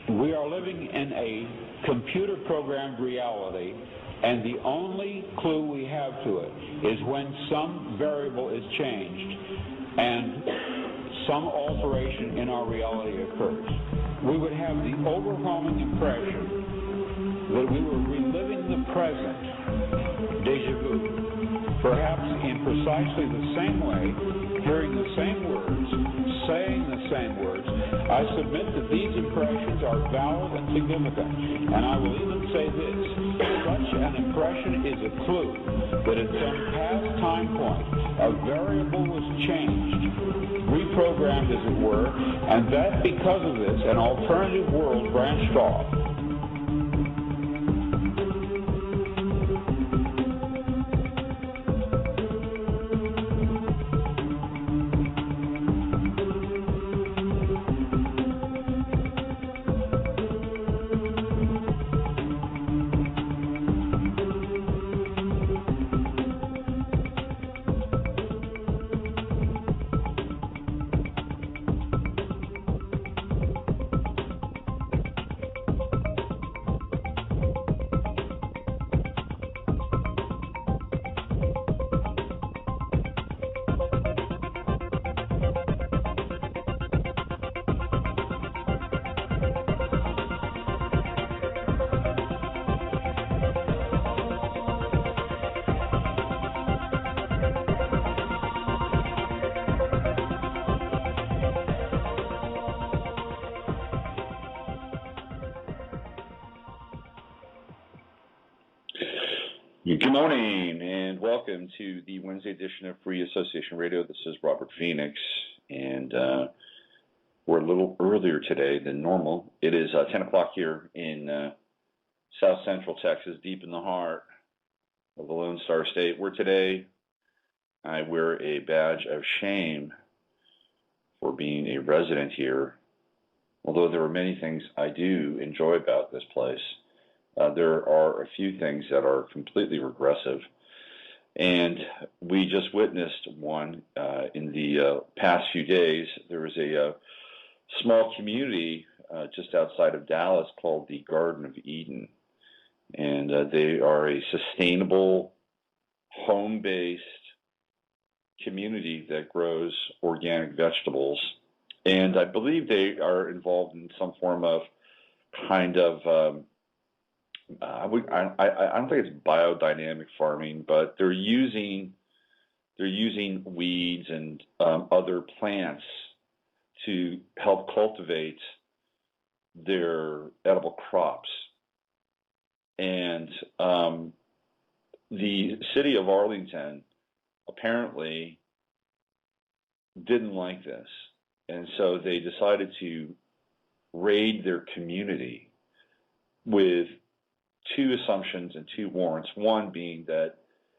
We are living in a computer-programmed reality, and the only clue we have to it is when some variable is changed and some alteration in our reality occurs. We would have the overwhelming impression that we were reliving the present, déjà vu, perhaps in precisely the same way, hearing the same words, saying the same words. I submit that these impressions are valid and significant, and I will even say this: such an impression is a clue that at some past time point a variable was changed, reprogrammed as it were, and that because of this an alternative world branched off. Good morning and welcome to the Wednesday edition of Free Association Radio. This is Robert Phoenix, and we're a little earlier today than normal. It is 10 o'clock here in South Central Texas, deep in the heart of the Lone Star State, where today I wear a badge of shame for being a resident here, although there are many things I do enjoy about this place. There are a few things that are completely regressive, and we just witnessed one in the past few days. There was a small community just outside of Dallas called the Garden of Eden, and they are a sustainable, home-based community that grows organic vegetables, and I believe they are involved in some form of kind of I don't think it's biodynamic farming, but they're using weeds and other plants to help cultivate their edible crops. And the city of Arlington apparently didn't like this, and so they decided to raid their community with two assumptions and two warrants, one being that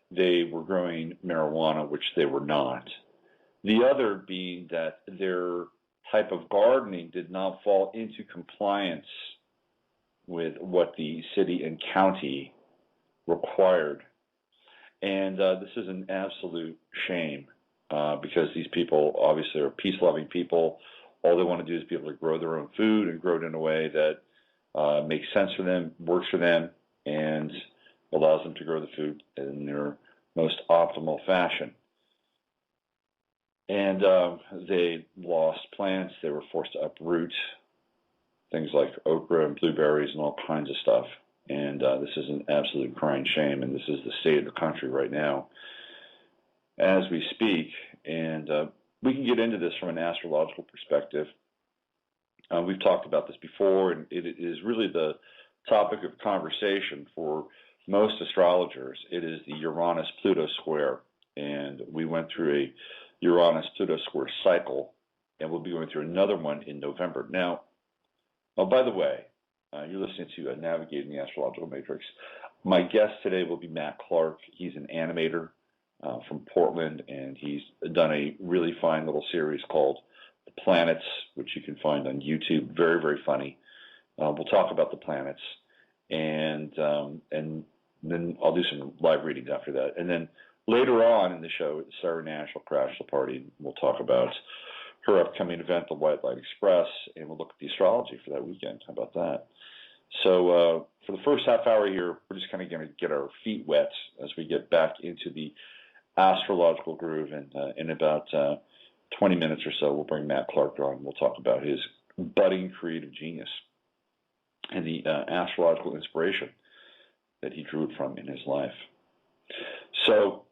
they were growing marijuana, which they were not. The other being that their type of gardening did not fall into compliance with what the city and county required. And this is an absolute shame because these people obviously are peace-loving people. All they want to do is be able to grow their own food and grow it in a way that makes sense for them, works for them, and allows them to grow the food in their most optimal fashion. And they lost plants. They were forced to uproot things like okra and blueberries and all kinds of stuff. And this is an absolute crying shame, and this is the state of the country right now as we speak. And we can get into this from an astrological perspective. We've talked about this before, and it is really the topic of conversation for most astrologers. It is the Uranus-Pluto square, and we went through a Uranus-Pluto square cycle, and we'll be going through another one in November. Now, by the way, you're listening to Navigating the Astrological Matrix. My guest today will be Matt Clark. He's an animator from Portland, and he's done a really fine little series called The Planets, which you can find on YouTube. Very, very funny. We'll talk about the planets, and then I'll do some live readings after that. And then later on in the show, Sarah Nash will crash the party. We'll talk about her upcoming event, the White Light Express, and we'll look at the astrology for that weekend. How about that? So for the first half hour here, we're just kind of going to get our feet wet as we get back into the astrological groove. And in about 20 minutes or so, we'll bring Matt Clark on. We'll talk about his budding creative genius and the astrological inspiration that he drew from in his life. So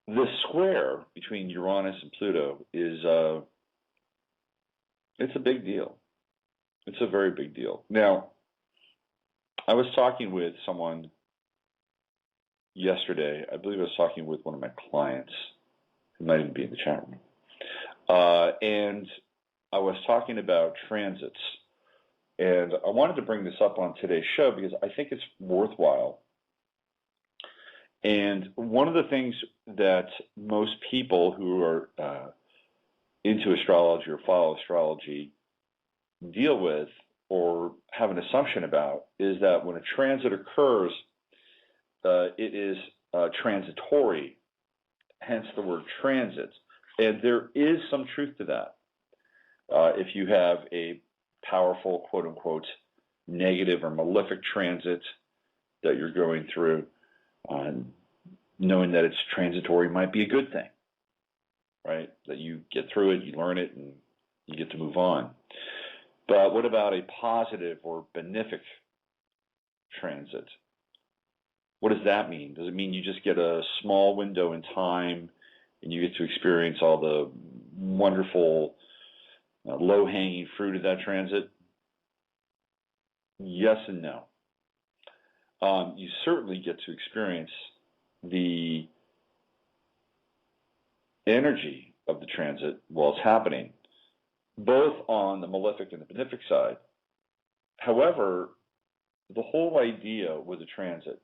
the square between Uranus and Pluto is it's a big deal. It's a very big deal. Now, I was talking with someone yesterday. I believe I was talking with one of my clients, who might even be in the chat room. And I was talking about transits. And I wanted to bring this up on today's show because I think it's worthwhile. And one of the things that most people who are into astrology or follow astrology deal with or have an assumption about is that when a transit occurs, it is transitory, hence the word transit. And there is some truth to that. If you have a powerful, quote-unquote, negative or malefic transit that you're going through, knowing that it's transitory might be a good thing, right? That you get through it, you learn it, and you get to move on. But what about a positive or benefic transit? What does that mean? Does it mean you just get a small window in time and you get to experience all the wonderful low-hanging fruit of that transit? Yes and no. You certainly get to experience the energy of the transit while it's happening, both on the malefic and the benefic side. However, the whole idea with a transit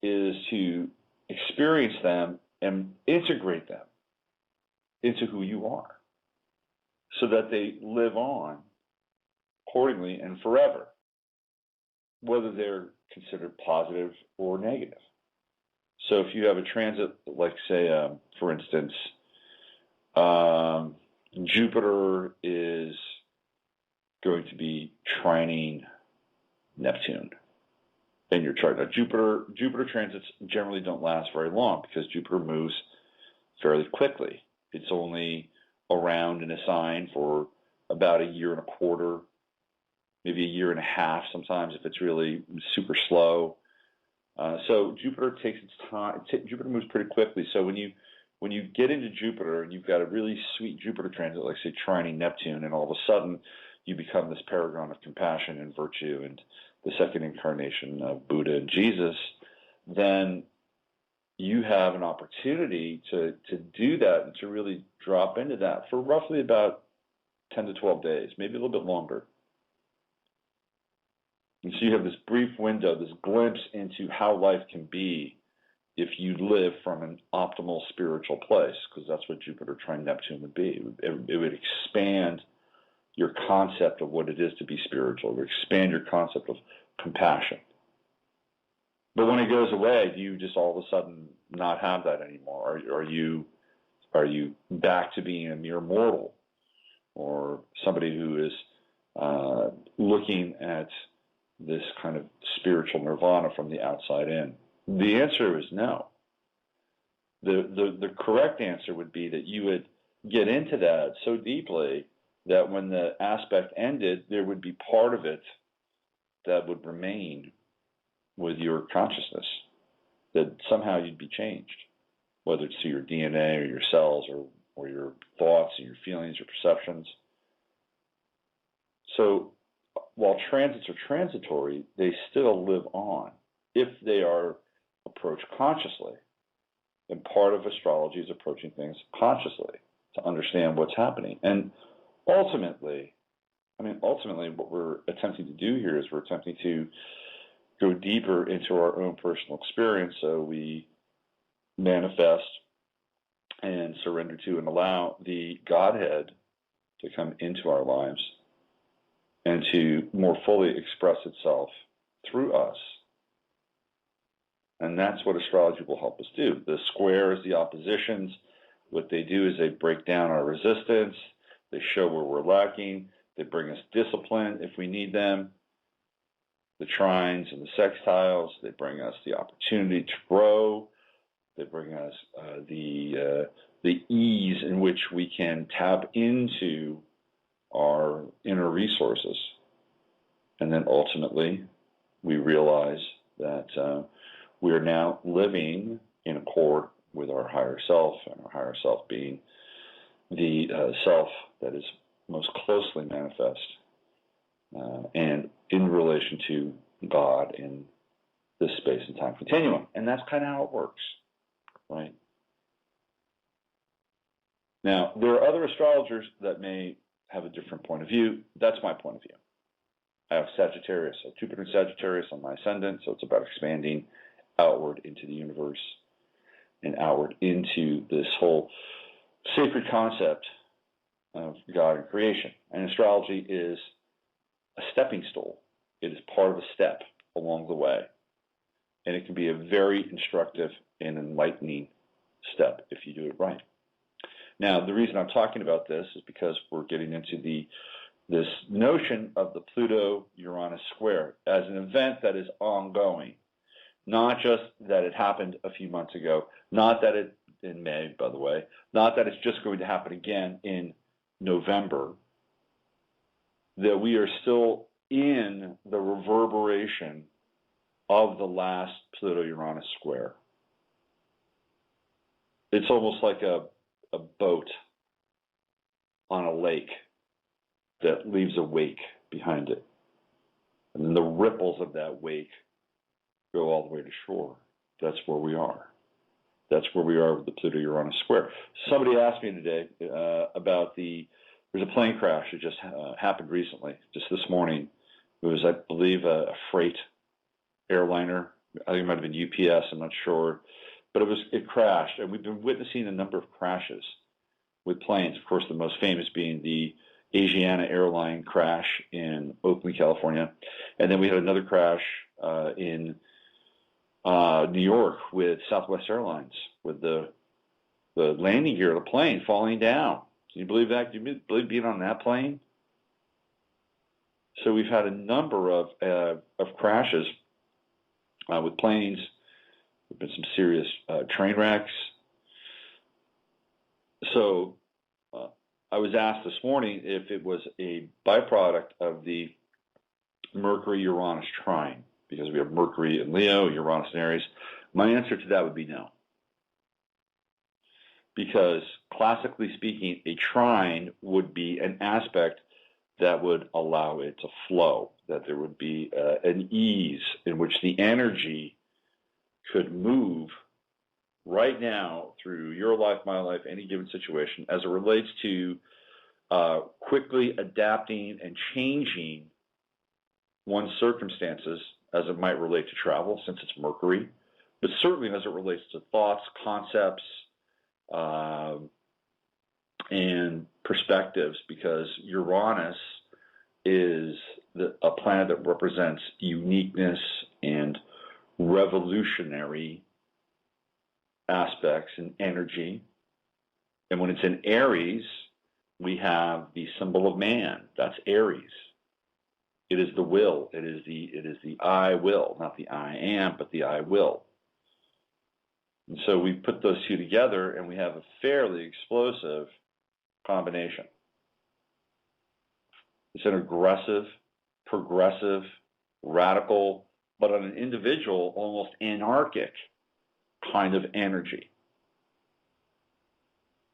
is to experience them and integrate them into who you are so that they live on accordingly and forever, whether they're considered positive or negative. So if you have a transit, like say, for instance, Jupiter is going to be trining Neptune in your chart. Now, Jupiter transits generally don't last very long because Jupiter moves fairly quickly. It's only around in a sign for about a year and a quarter, maybe a year and a half sometimes if it's really super slow. So Jupiter takes its time. Jupiter moves pretty quickly. So when you get into Jupiter and you've got a really sweet Jupiter transit, like say trining Neptune, and all of a sudden you become this paragon of compassion and virtue and the second incarnation of Buddha and Jesus, then you have an opportunity to do that and to really drop into that for roughly about 10 to 12 days, maybe a little bit longer. And so you have this brief window, this glimpse into how life can be if you live from an optimal spiritual place, because that's what Jupiter trine Neptune would be. It would expand your concept of what it is to be spiritual. It would expand your concept of compassion. But when it goes away, do you just all of a sudden not have that anymore? Are you back to being a mere mortal, or somebody who is looking at this kind of spiritual nirvana from the outside in? The answer is no. The correct answer would be that you would get into that so deeply that when the aspect ended, there would be part of it that would remain with your consciousness, that somehow you'd be changed, whether it's to your DNA or your cells or your thoughts and your feelings or perceptions. So while transits are transitory, they still live on if they are approached consciously. And part of astrology is approaching things consciously to understand what's happening. And ultimately, what we're attempting to do here is we're attempting to go deeper into our own personal experience so we manifest and surrender to and allow the Godhead to come into our lives and to more fully express itself through us. And that's what astrology will help us do. The squares, the oppositions, what they do is they break down our resistance, They show where we're lacking. They bring us discipline if we need them. The trines and the sextiles, they bring us the opportunity to grow. They bring us the ease in which we can tap into our inner resources. And then ultimately, we realize that we are now living in accord with our higher self, and our higher self being the self that is most closely manifest and in relation to God in this space and time continuum. And that's kind of how it works, right? Now, there are other astrologers that may have a different point of view. That's my point of view. I have Sagittarius, so Jupiter and Sagittarius on my ascendant, so it's about expanding outward into the universe and outward into this whole sacred concept of God and creation. And astrology is a stepping stool. It is part of a step along the way. And it can be a very instructive and enlightening step if you do it right. Now, the reason I'm talking about this is because we're getting into this notion of the Pluto-Uranus square as an event that is ongoing. Not just that it happened a few months ago, not that it, in May, by the way, not that it's just going to happen again in November, that we are still in the reverberation of the last Pluto-Uranus square. It's almost like a boat on a lake that leaves a wake behind it. And then the ripples of that wake go all the way to shore. That's where we are. That's where we are with the Pluto-Uranus square. Somebody asked me today about there's a plane crash that just happened recently, just this morning. It was, I believe, a freight airliner. I think it might have been UPS, I'm not sure. But it crashed, and we've been witnessing a number of crashes with planes. Of course, the most famous being the Asiana airline crash in Oakland, California. And then we had another crash in New York with Southwest Airlines, with the landing gear of the plane falling down. Can you believe that? Can you believe being on that plane? So we've had a number of crashes with planes. There've been some serious train wrecks. So I was asked this morning if it was a byproduct of the Mercury-Uranus trine, because we have Mercury in Leo, Uranus in Aries. My answer to that would be no. Because classically speaking, a trine would be an aspect that would allow it to flow, that there would be an ease in which the energy could move right now through your life, my life, any given situation, as it relates to quickly adapting and changing one's circumstances as it might relate to travel, since it's Mercury, but certainly as it relates to thoughts, concepts, and perspectives, because Uranus is a planet that represents uniqueness and revolutionary aspects and energy. And when it's in Aries, we have the symbol of man. That's Aries. It is the will. It is the I will, not the I am, but the I will. And so we put those two together, and we have a fairly explosive combination. It's an aggressive, progressive, radical, but on an individual, almost anarchic kind of energy.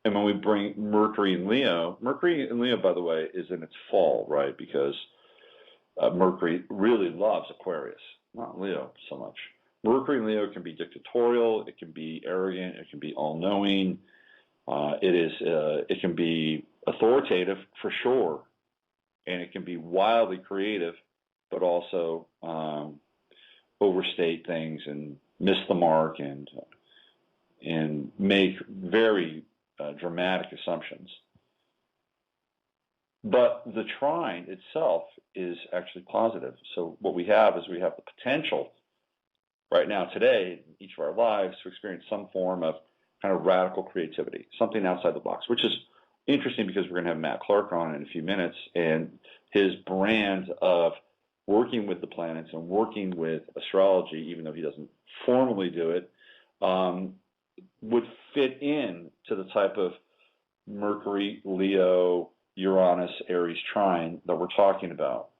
And when we bring Mercury in Leo, by the way, is in its fall, right? Because Mercury really loves Aquarius, not Leo so much. Mercury in Leo can be dictatorial, it can be arrogant, it can be all-knowing, it can be authoritative for sure, and it can be wildly creative, but also overstate things and miss the mark and make very dramatic assumptions. But the trine itself is actually positive. So what we have is we have the potential right now, today, in each of our lives, to experience some form of kind of radical creativity, something outside the box, which is interesting because we're going to have Matt Clark on in a few minutes, and his brand of working with the planets and working with astrology, even though he doesn't formally do it, would fit in to the type of Mercury, Leo, Uranus, Aries trine that we're talking about.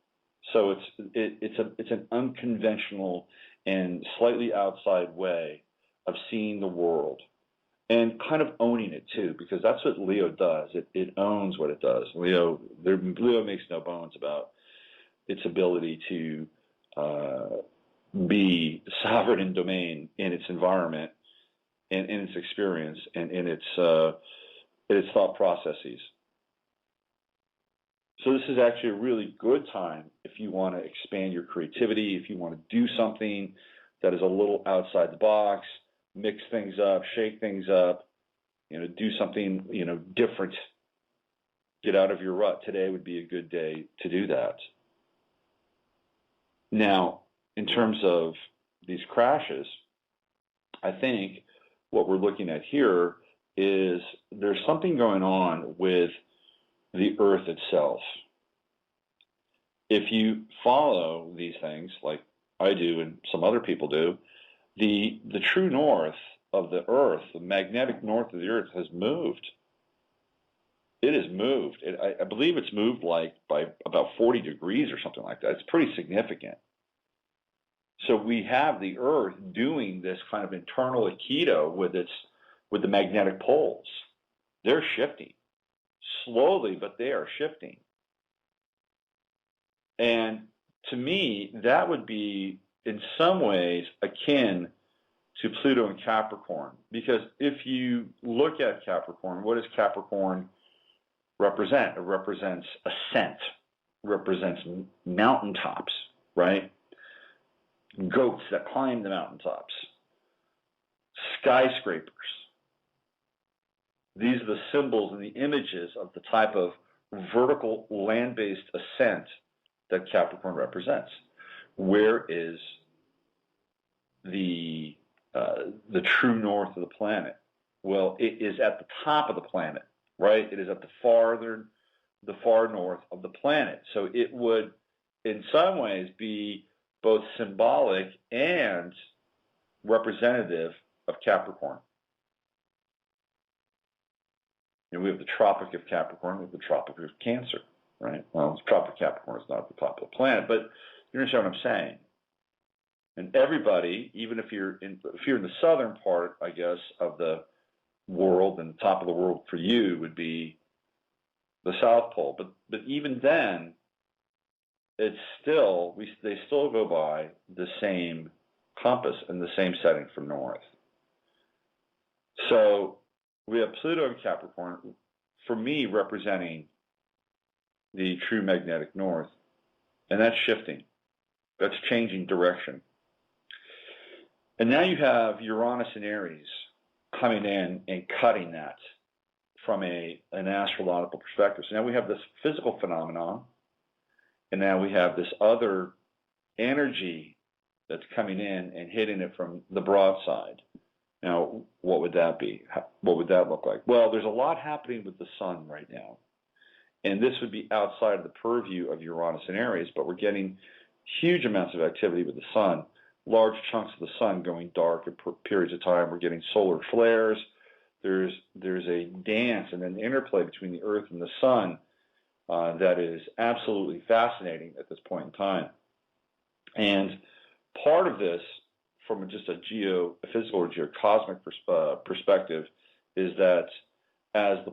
So it's an unconventional and slightly outside way of seeing the world and kind of owning it too, because that's what Leo does. It owns what it does. Leo makes no bones about its ability to be sovereign in domain in its environment and in its experience and in its thought processes. So this is actually a really good time if you want to expand your creativity, if you want to do something that is a little outside the box, mix things up, shake things up, do something, different. Get out of your rut. Today would be a good day to do that. Now, in terms of these crashes, I think what we're looking at here is there's something going on with the Earth itself. If you follow these things, like I do and some other people do, the true north of the Earth, the magnetic north of the Earth, has moved. It has moved. I believe it's moved by about 40 degrees or something like that. It's pretty significant. So we have the Earth doing this kind of internal aikido with the magnetic poles. They're shifting. Slowly, but they are shifting. And to me, that would be in some ways akin to Pluto and Capricorn. Because if you look at Capricorn, what does Capricorn represent? It represents ascent, represents mountaintops, right? Goats that climb the mountaintops, skyscrapers. These are the symbols and the images of the type of vertical land-based ascent that Capricorn represents. Where is the true north of the planet? Well, it is at the top of the planet, right? It is at the far north of the planet. So it would, in some ways, be both symbolic and representative of Capricorn. We have the Tropic of Capricorn, we have the Tropic of Cancer, right? Well, the Tropic of Capricorn is not at the top of the planet, but you understand what I'm saying. And everybody, even if you're in the southern part, I guess, of the world, and the top of the world for you would be the South Pole. But even then, it's still they still go by the same compass and the same setting from north. So we have Pluto and Capricorn, for me, representing the true magnetic north, and that's shifting. That's changing direction. And now you have Uranus and Aries coming in and cutting that from an astrological perspective. So now we have this physical phenomenon, and now we have this other energy that's coming in and hitting it from the broadside. Now, what would that be? What would that look like? Well, there's a lot happening with the sun right now. And this would be outside of the purview of Uranus and Aries, but we're getting huge amounts of activity with the sun, large chunks of the sun going dark at periods of time. We're getting solar flares. There's a dance and an interplay between the Earth and the sun that is absolutely fascinating at this point in time. And part of this, from just a geophysical or geocosmic perspective, is that as the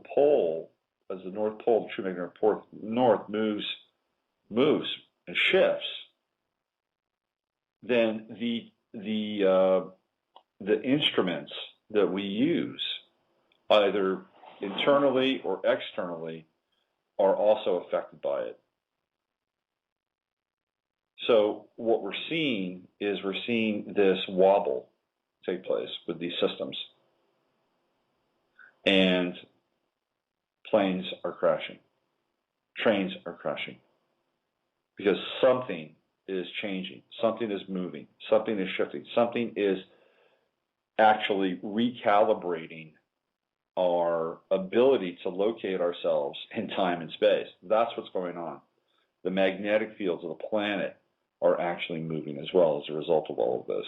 North Pole, the true magnetic north moves and shifts, then the instruments that we use, either internally or externally, are also affected by it. So what we're seeing is this wobble take place with these systems. And planes are crashing. Trains are crashing. Because something is changing. Something is moving. Something is shifting. Something is actually recalibrating our ability to locate ourselves in time and space. That's what's going on. The magnetic fields of the planet are actually moving as well as a result of all of this.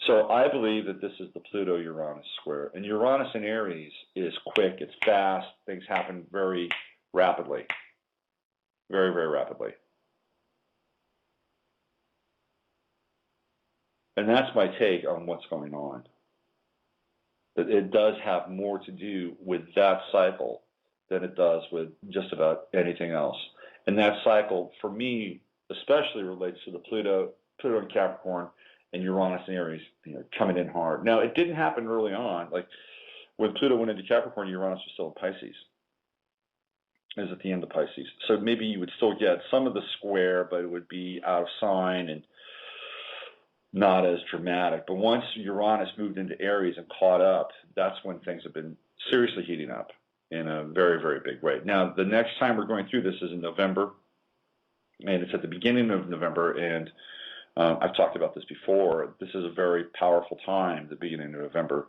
So I believe that this is the Pluto-Uranus square. And Uranus in Aries is quick, it's fast, things happen very rapidly. Very, very rapidly. And that's my take on what's going on. That it does have more to do with that cycle than it does with just about anything else. And that cycle, for me, especially relates to the Pluto in Capricorn and Uranus in Aries, coming in hard. Now, it didn't happen early on. Like when Pluto went into Capricorn, Uranus was still in Pisces. It was at the end of Pisces. So maybe you would still get some of the square, but it would be out of sign and not as dramatic. But once Uranus moved into Aries and caught up, that's when things have been seriously heating up in a very, very big way. Now, the next time we're going through this is in November, and it's at the beginning of November, and I've talked about this before. This is a very powerful time, the beginning of November.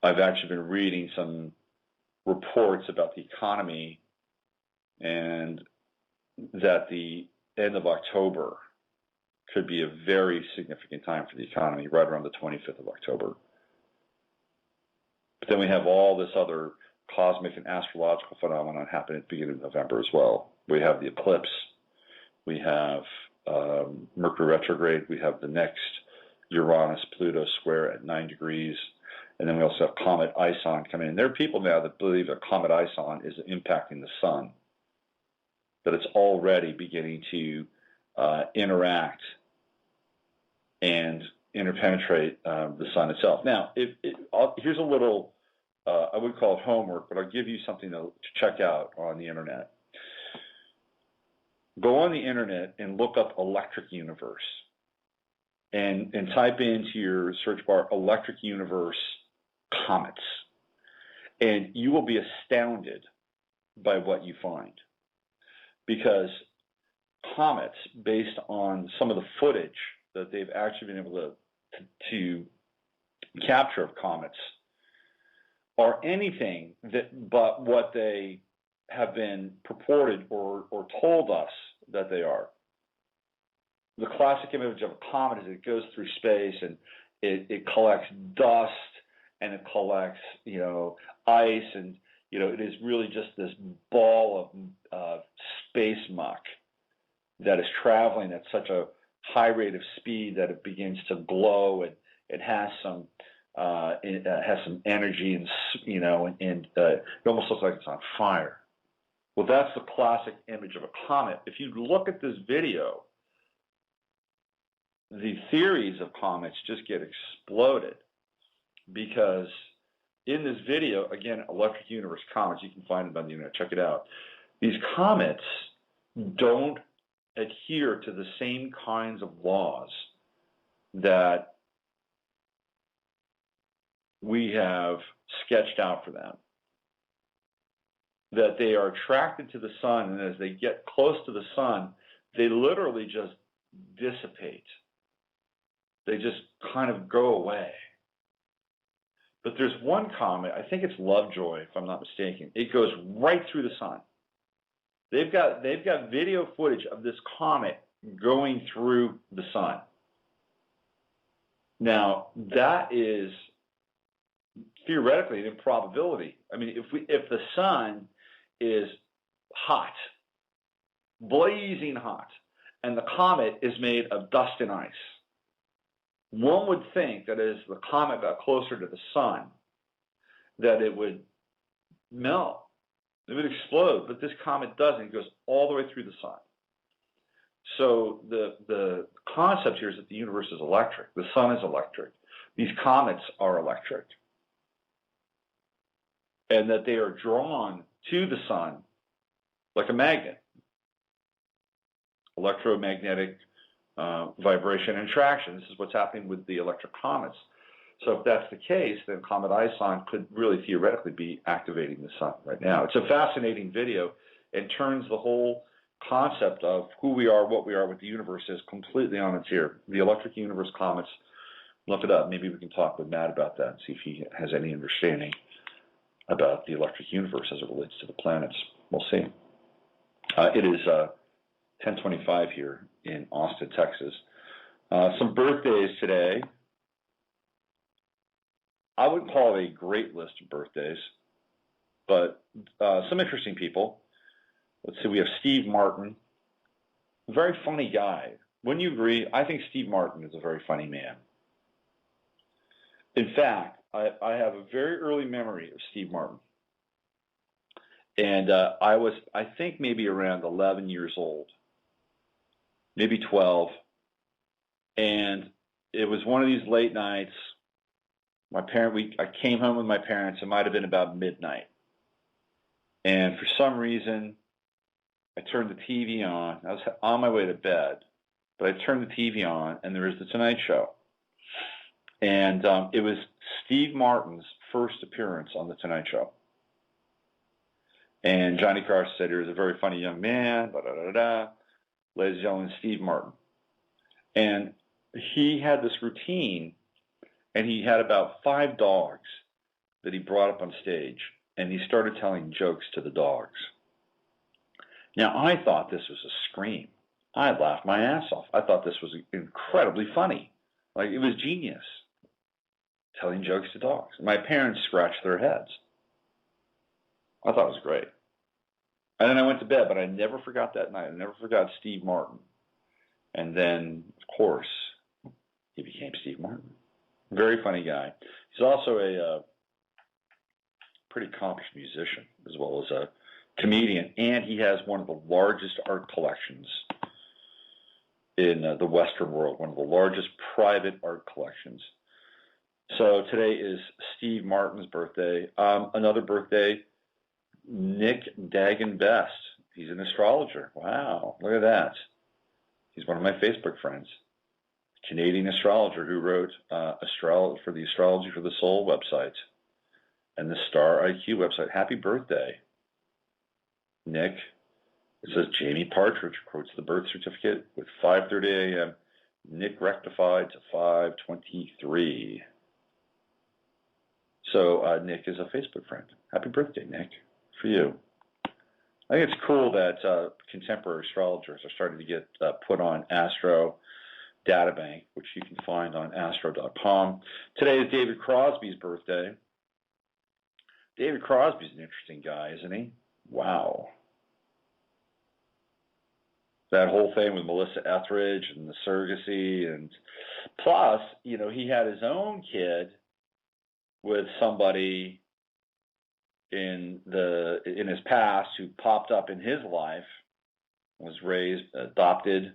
I've actually been reading some reports about the economy, and that the end of October could be a very significant time for the economy, right around the 25th of October. But then we have all this other cosmic and astrological phenomenon happening at the beginning of November as well. We have the eclipse, we have Mercury retrograde, we have the next Uranus-Pluto square at 9 degrees, and then we also have Comet Ison coming in. There are people now that believe that Comet Ison is impacting the sun, that it's already beginning to interact and interpenetrate the sun itself. Now, here's a little, I would call it homework, but I'll give you something to check out on the internet. Go on the internet and look up electric universe and type into your search bar electric universe comets. And you will be astounded by what you find. Because comets, based on some of the footage that they've actually been able to capture of comets, are anything but what they have been purported or told us that they are. The classic image of a comet is it goes through space and it collects dust and it collects, ice, and it is really just this ball of space muck that is traveling at such a high rate of speed that it begins to glow, and it has some energy, and it almost looks like it's on fire. Well, that's the classic image of a comet. If you look at this video, the theories of comets just get exploded, because in this video, again, Electric Universe Comets, you can find them on the internet, check it out. These comets don't adhere to the same kinds of laws that we have sketched out for them. That they are attracted to the sun, and as they get close to the sun, they literally just dissipate. They just kind of go away. But there's one comet, I think it's Lovejoy, if I'm not mistaken. It goes right through the sun. They've got video footage of this comet going through the sun. Now, that is theoretically an improbability. I mean, if the sun is hot, blazing hot, and the comet is made of dust and ice, one would think that as the comet got closer to the sun, that it would melt, it would explode, but this comet doesn't. It goes all the way through the sun. So the concept here is that the universe is electric. The sun is electric. These comets are electric. And that they are drawn to the sun like a magnet. Electromagnetic vibration and attraction. This is what's happening with the electric comets. So if that's the case, then Comet Ison could really theoretically be activating the sun right now. It's a fascinating video and turns the whole concept of who we are, what the universe is, completely on its ear. The Electric Universe Comets, Look it up. Maybe we can talk with Matt about that and see if he has any understanding about the electric universe as it relates to the planets. We'll see. It is 10:25 here in Austin, Texas. Some birthdays today. I wouldn't call it a great list of birthdays, but some interesting people. Let's see, we have Steve Martin, a very funny guy. Wouldn't you agree? I think Steve Martin is a very funny man. In fact, I have a very early memory of Steve Martin. And I think maybe around 11 years old, maybe 12. And it was one of these late nights. I came home with my parents. It might have been about midnight. And for some reason, I turned the TV on. I was on my way to bed, but I turned the TV on, and there was the Tonight Show. And it was Steve Martin's first appearance on the Tonight Show. And Johnny Carson said he was a very funny young man, ladies and gentlemen, Steve Martin. And he had this routine, and he had about 5 dogs that he brought up on stage, and he started telling jokes to the dogs. Now, I thought this was a scream. I laughed my ass off. I thought this was incredibly funny. Like, it was genius, telling jokes to dogs. My parents scratched their heads. I thought it was great. And then I went to bed, but I never forgot that night. I never forgot Steve Martin. And then, of course, he became Steve Martin. Very funny guy. He's also a pretty accomplished musician, as well as a comedian, and he has one of the largest art collections in the Western world, one of the largest private art collections. So today is Steve Martin's birthday. Another birthday, Nick Dagan Best. He's an astrologer. Wow, look at that. He's one of my Facebook friends. Canadian astrologer who wrote for the Astrology for the Soul website and the Star IQ website. Happy birthday, Nick. It says Jamie Partridge quotes the birth certificate with 5:30 a.m. Nick rectified to 5:23. So Nick is a Facebook friend. Happy birthday, Nick, for you. I think it's cool that contemporary astrologers are starting to get put on Astro Databank, which you can find on astro.com. Today is David Crosby's birthday. David Crosby's an interesting guy, isn't he? Wow. That whole thing with Melissa Etheridge and the surrogacy, and plus, you know, he had his own kid with somebody in his past who popped up in his life, was raised, adopted,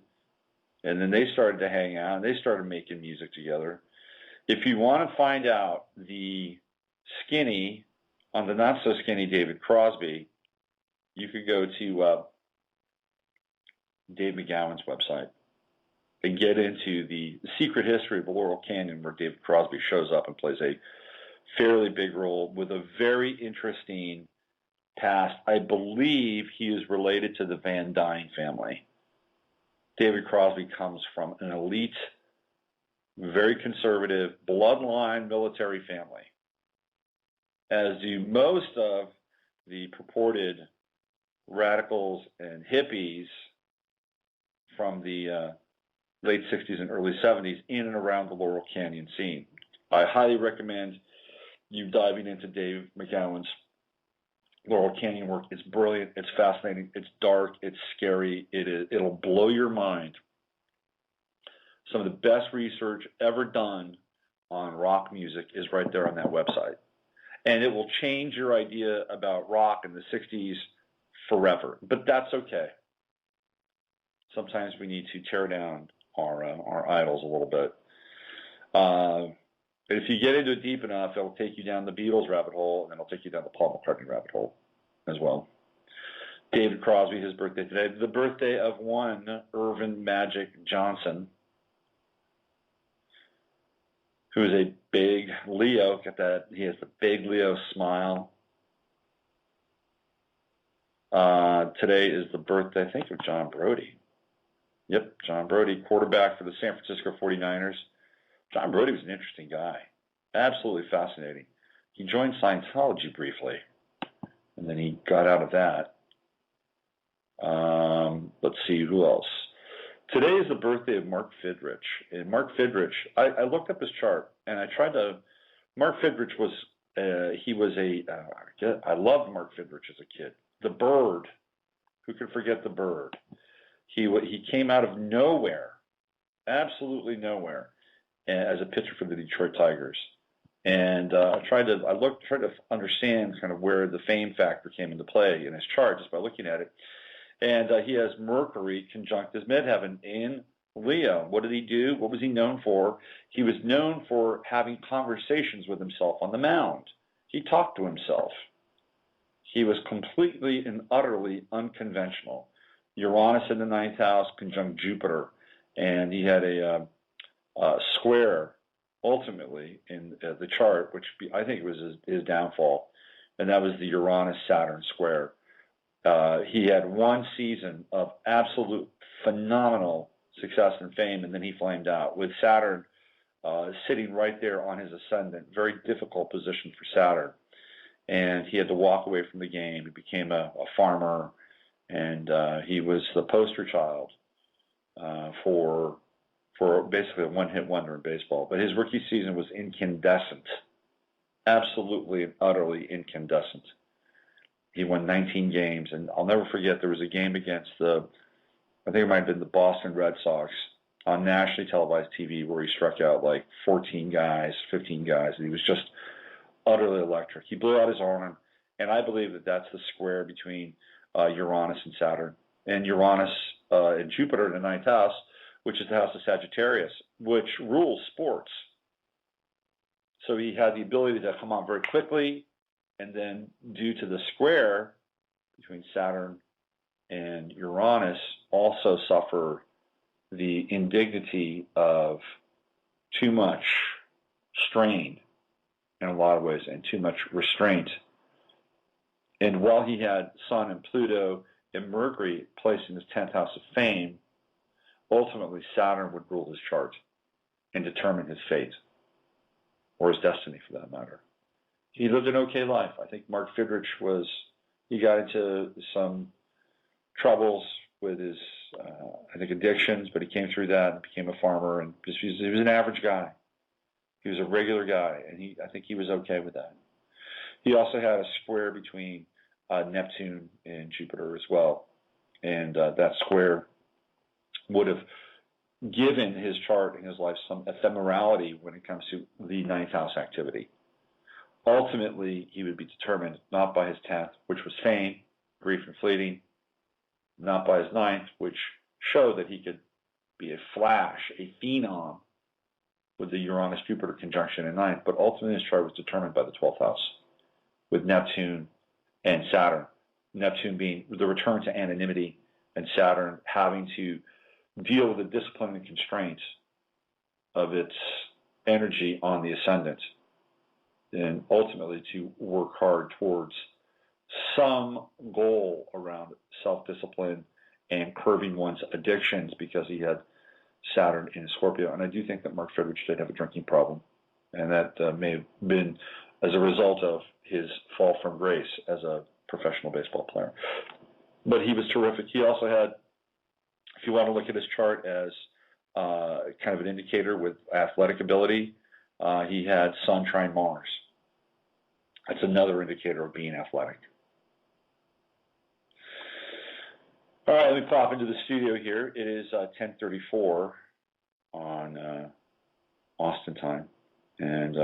and then they started to hang out, and they started making music together. If you want to find out the skinny on the not so skinny David Crosby, you could go to Dave McGowan's website and get into the secret history of the Laurel Canyon, where David Crosby shows up and plays a fairly big role with a very interesting past. I believe he is related to the Van Dyne family. David Crosby comes from an elite, very conservative, bloodline military family, as do most of the purported radicals and hippies from the late 60s and early 70s in and around the Laurel Canyon scene. I highly recommend you diving into Dave McGowan's Laurel Canyon work. It's brilliant, it's fascinating, it's dark, it's scary, it'll blow your mind. Some of the best research ever done on rock music is right there on that website. And it will change your idea about rock in the 60s forever. But that's okay. Sometimes we need to tear down our idols a little bit. But if you get into it deep enough, it'll take you down the Beatles rabbit hole, and then it'll take you down the Paul McCartney rabbit hole as well. David Crosby, his birthday today. The birthday of one Irvin Magic Johnson, who is a big Leo. Get that? He has the big Leo smile. Today is the birthday, I think, of John Brody. Yep, John Brody, quarterback for the San Francisco 49ers. John Brody was an interesting guy, absolutely fascinating. He joined Scientology briefly, and then he got out of that. Let's see, who else? Today is the birthday of Mark Fidrich. And Mark Fidrich, I looked up his chart, and I tried to, Mark Fidrich was, I loved Mark Fidrich as a kid. The Bird, who could forget the Bird? He came out of nowhere, absolutely nowhere, as a pitcher for the Detroit Tigers. And I tried to understand kind of where the fame factor came into play in his chart just by looking at it. And he has Mercury conjunct his midheaven in Leo. What did he do? What was he known for? He was known for having conversations with himself on the mound. He talked to himself. He was completely and utterly unconventional. Uranus in the ninth house conjunct Jupiter, and he had a square ultimately in the chart, which I think was his downfall, and that was the Uranus-Saturn square. He had one season of absolute phenomenal success and fame, and then he flamed out with Saturn sitting right there on his ascendant. Very difficult position for Saturn, and he had to walk away from the game. He became a farmer, and he was the poster child for basically a one-hit wonder in baseball. But his rookie season was incandescent, absolutely and utterly incandescent. He won 19 games, and I'll never forget there was a game against I think it might have been the Boston Red Sox on nationally televised TV where he struck out like 14 guys, 15 guys, and he was just utterly electric. He blew out his arm, and I believe that that's the square between Uranus and Saturn, and Uranus and Jupiter in the ninth house, which is the house of Sagittarius, which rules sports. So he had the ability to come on very quickly, and then due to the square between Saturn and Uranus, also suffer the indignity of too much strain in a lot of ways and too much restraint. And while he had Sun and Pluto and Mercury placed in his 10th house of fame, ultimately Saturn would rule his chart and determine his fate, or his destiny for that matter. He lived an okay life. I think Mark Fidrich he got into some troubles with his, addictions, but he came through that and became a farmer, and he was an average guy. He was a regular guy, and I think he was okay with that. He also had a square between Neptune and Jupiter as well, and that square would have given his chart and his life some ephemerality when it comes to the ninth house activity. Ultimately, he would be determined not by his 10th, which was fame, brief and fleeting, not by his 9th, which showed that he could be a flash, a phenom with the Uranus-Jupiter conjunction in 9th, but ultimately his chart was determined by the 12th house with Neptune and Saturn. Neptune being the return to anonymity, and Saturn having to deal with the discipline and constraints of its energy on the ascendant, and ultimately to work hard towards some goal around self-discipline and curbing one's addictions, because he had Saturn in Scorpio. And I do think that Mark Fidrich did have a drinking problem, and that may have been as a result of his fall from grace as a professional baseball player. But he was terrific. He also had, if you want to look at his chart as kind of an indicator with athletic ability, he had Sun trine Mars. That's another indicator of being athletic. All right, let me pop into the studio here. It is 10:34 on Austin time, and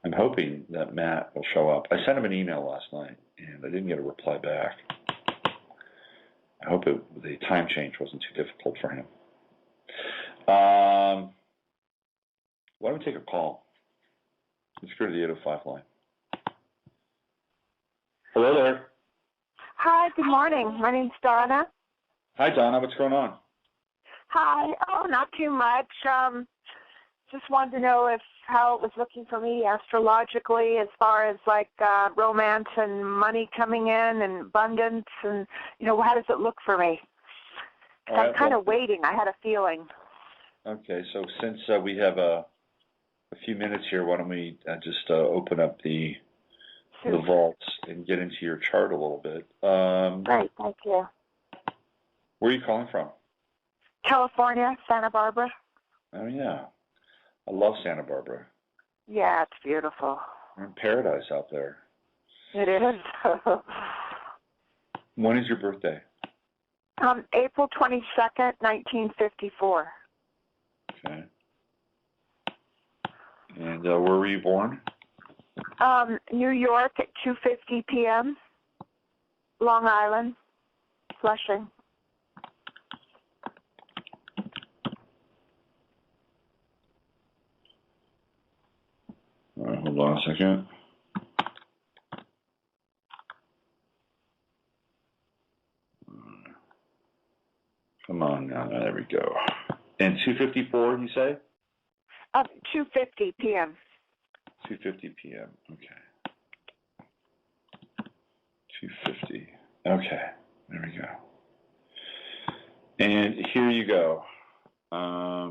I'm hoping that Matt will show up. I sent him an email last night, and I didn't get a reply back. I hope the time change wasn't too difficult for him. Why don't we take a call? Let's go to the 805 line. Hello there. Hi, good morning. My name's Donna. Hi, Donna. What's going on? Hi. Oh, not too much. Just wanted to know how it was looking for me astrologically, as far as like romance and money coming in and abundance, and how does it look for me? I'm kind of waiting. I had a feeling. Okay, so since we have a few minutes here, why don't we just open up the vaults and get into your chart a little bit. Great, thank you. Where are you calling from? California, Santa Barbara. Oh, yeah. I love Santa Barbara. Yeah, it's beautiful. We're in paradise out there. It is. When is your birthday? April 22nd, 1954. Okay. And where were you born? New York at 2:50 p.m. Long Island, Flushing. All right, hold on a second. Come on now, there we go. And 2:54, you say? 2:50 p.m. 2:50 p.m. Okay. 2:50. Okay, there we go. And here you go. All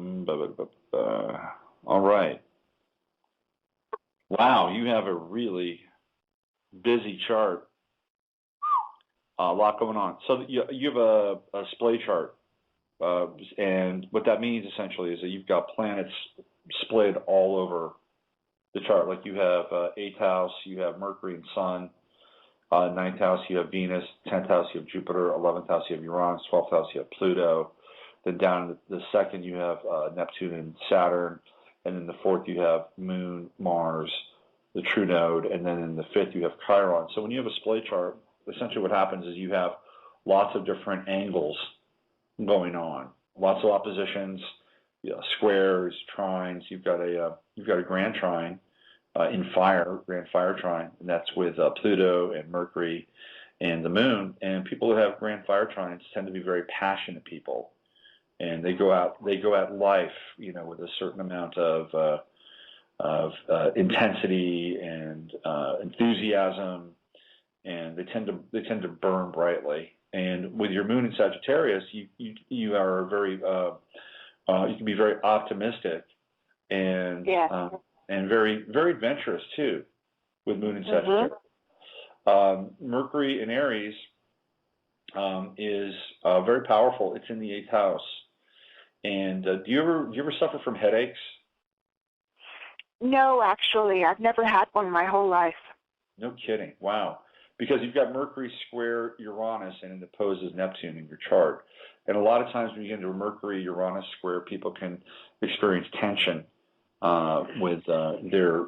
right. Wow, you have a really busy chart. A lot going on. So you have a splay chart. And what that means essentially is that you've got planets splayed all over the chart. Like you have 8th house, you have Mercury and Sun. 9th house, you have Venus. 10th house, you have Jupiter. 11th house, you have Uranus. 12th house, you have Pluto. Then down in the second, you have Neptune and Saturn. And then the fourth, you have Moon, Mars, the true node. And then in the fifth, you have Chiron. So when you have a splay chart, essentially what happens is you have lots of different angles going on, lots of oppositions, squares, trines. You've got a grand trine in fire, grand fire trine, and that's with Pluto and Mercury and the Moon. And people who have grand fire trines tend to be very passionate people, and they go at life, with a certain amount of intensity and enthusiasm, and they tend to burn brightly. And with your Moon in Sagittarius, you are very you can be very optimistic and and very very adventurous too with Moon in Sagittarius. Mercury in Aries is very powerful. It's in the 8th house. And do you ever suffer from headaches? No, actually, I've never had one my whole life. No kidding. Wow. Because you've got Mercury square Uranus and it opposes Neptune in your chart. And a lot of times when you get into a Mercury-Uranus square, people can experience tension with their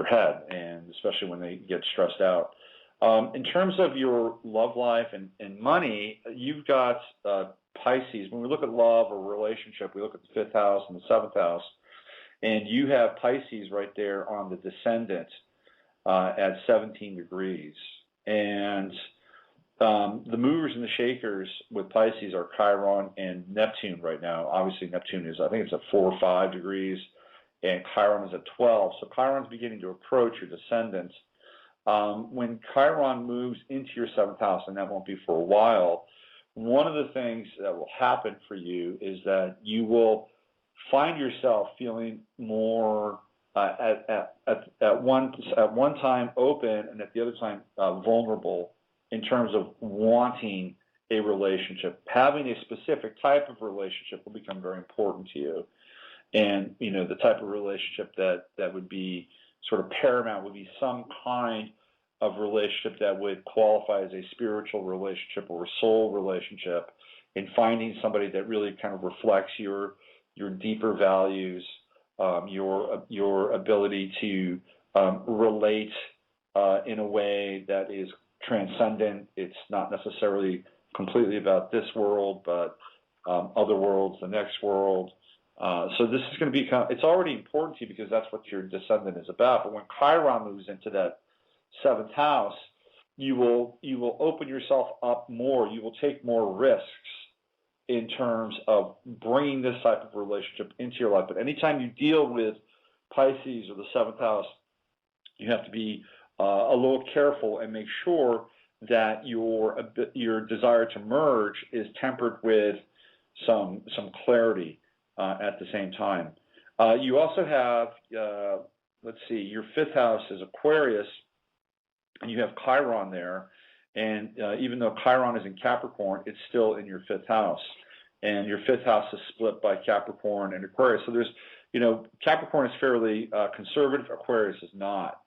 head, and especially when they get stressed out. In terms of your love life and money, you've got Pisces. When we look at love or relationship, we look at the 5th house and the 7th house, and you have Pisces right there on the descendant at 17 degrees. And the movers and the shakers with Pisces are Chiron and Neptune right now. Obviously, Neptune is, I think it's at 4 or 5 degrees, and Chiron is at 12. So Chiron's beginning to approach your descendant. When Chiron moves into your 7th house, and that won't be for a while, one of the things that will happen for you is that you will find yourself feeling more at one time open and at the other time vulnerable in terms of wanting a relationship. Having a specific type of relationship will become very important to you. And, the type of relationship that would be sort of paramount would be some kind of relationship that would qualify as a spiritual relationship or a soul relationship, and finding somebody that really kind of reflects your deeper values, your ability to relate in a way that is transcendent. It's not necessarily completely about this world, but other worlds, the next world. So this is going to become, it's already important to you because that's what your descendant is about. But when Chiron moves into that 7th house, you will open yourself up more. You will take more risks in terms of bringing this type of relationship into your life. But anytime you deal with Pisces or the 7th house, you have to be a little careful and make sure that your desire to merge is tempered with some clarity at the same time. You also have, let's see, your 5th house is Aquarius, and you have Chiron there. And even though Chiron is in Capricorn, it's still in your 5th house. And your 5th house is split by Capricorn and Aquarius. So there's, Capricorn is fairly conservative, Aquarius is not.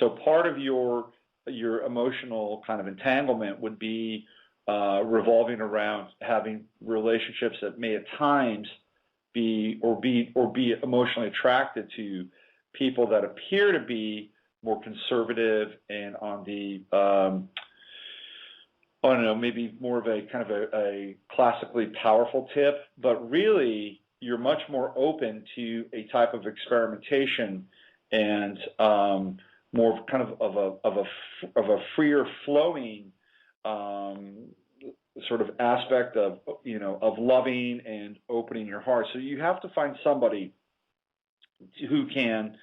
So part of your emotional kind of entanglement would be revolving around having relationships that may at times be emotionally attracted to people that appear to be more conservative and on the I don't know, maybe more of a kind of a classically powerful tip, but really you're much more open to a type of experimentation and more kind of a freer flowing sort of aspect of of loving and opening your heart. So you have to find somebody who can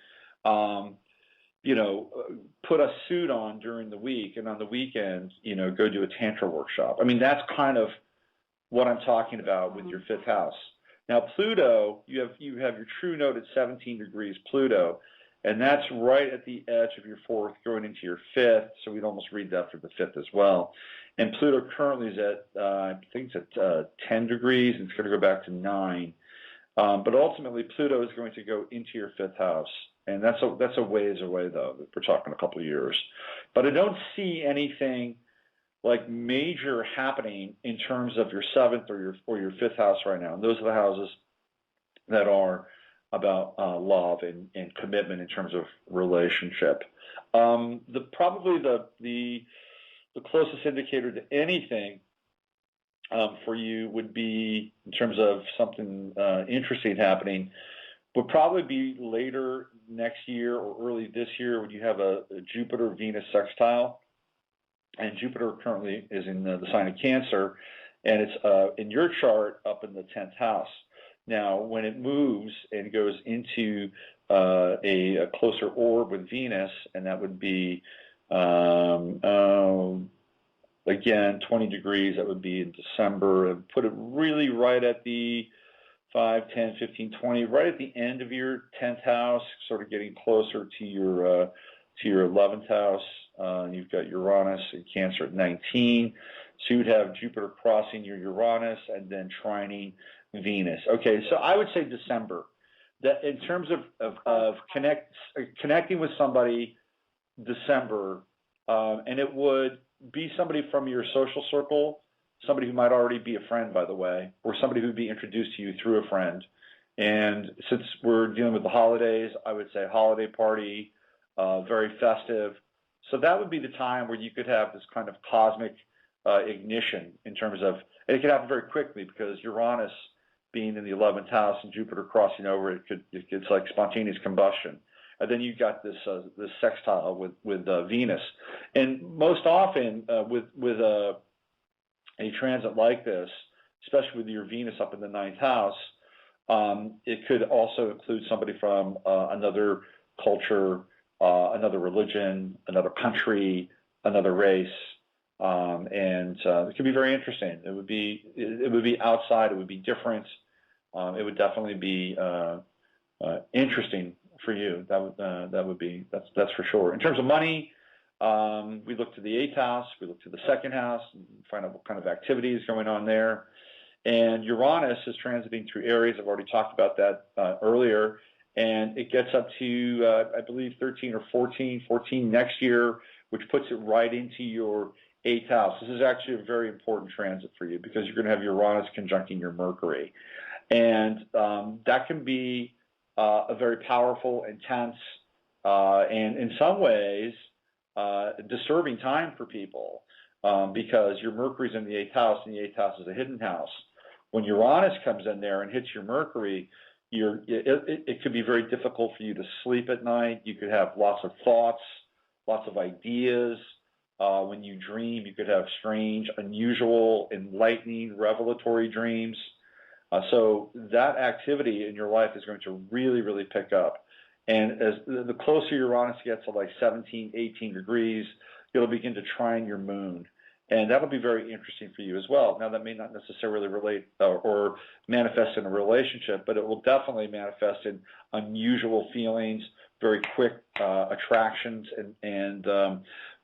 put a suit on during the week, and on the weekends, go do a tantra workshop. I mean, that's kind of what I'm talking about with your 5th house. Now, Pluto, you have your true node at 17 degrees Pluto, and that's right at the edge of your 4th, going into your 5th. So we'd almost read that for the 5th as well. And Pluto currently is at, I think it's at 10 degrees, and it's going to go back to 9. But ultimately, Pluto is going to go into your 5th house. And that's a ways away, though. We're talking a couple of years. But I don't see anything like major happening in terms of your 7th or your 5th house right now. And those are the houses that are about love and commitment in terms of relationship. Probably the closest indicator to anything for you would be, in terms of something interesting happening, would probably be later next year or early this year when you have a Jupiter-Venus sextile. And Jupiter currently is in the sign of Cancer, and it's in your chart up in the 10th house. Now, when it moves and goes into a closer orb with Venus, and that would be, again, 20 degrees, that would be in December, and put it really right at the 5, 10, 15, 20, right at the end of your 10th house, sort of getting closer to your 11th house. You've got Uranus and Cancer at 19. So you'd have Jupiter crossing your Uranus and then trining Venus. Okay, so I would say December. That in terms of connecting with somebody, December, and it would be somebody from your social circle, somebody who might already be a friend, by the way, or somebody who would be introduced to you through a friend. And since we're dealing with the holidays, I would say holiday party, very festive. So that would be the time where you could have this kind of cosmic ignition in terms of, and it could happen very quickly because Uranus being in the 11th house and Jupiter crossing over, it's like spontaneous combustion. And then you've got this sextile with Venus. And most often with a transit like this, especially with your Venus up in the 9th house, it could also include somebody from another culture, another religion, another country, another race, and it could be very interesting. It would be outside. It would be different. It would definitely be interesting for you. That's for sure. In terms of money, we look to the 8th house, we look to the 2nd house, and find out what kind of activity is going on there. And Uranus is transiting through Aries. I've already talked about that earlier. And it gets up to, I believe, 13 or 14 next year, which puts it right into your 8th house. This is actually a very important transit for you because you're going to have Uranus conjuncting your Mercury. And that can be a very powerful, intense, and in some ways, disturbing time for people because your Mercury's in the 8th house, and the 8th house is a hidden house. When Uranus comes in there and hits your Mercury, it could be very difficult for you to sleep at night. You could have lots of thoughts, lots of ideas. When you dream, you could have strange, unusual, enlightening, revelatory dreams. So that activity in your life is going to really, really pick up. And as the closer Uranus gets to like 17, 18 degrees, it'll begin to trine your moon. And that'll be very interesting for you as well. Now, that may not necessarily relate or manifest in a relationship, but it will definitely manifest in unusual feelings, very quick attractions, and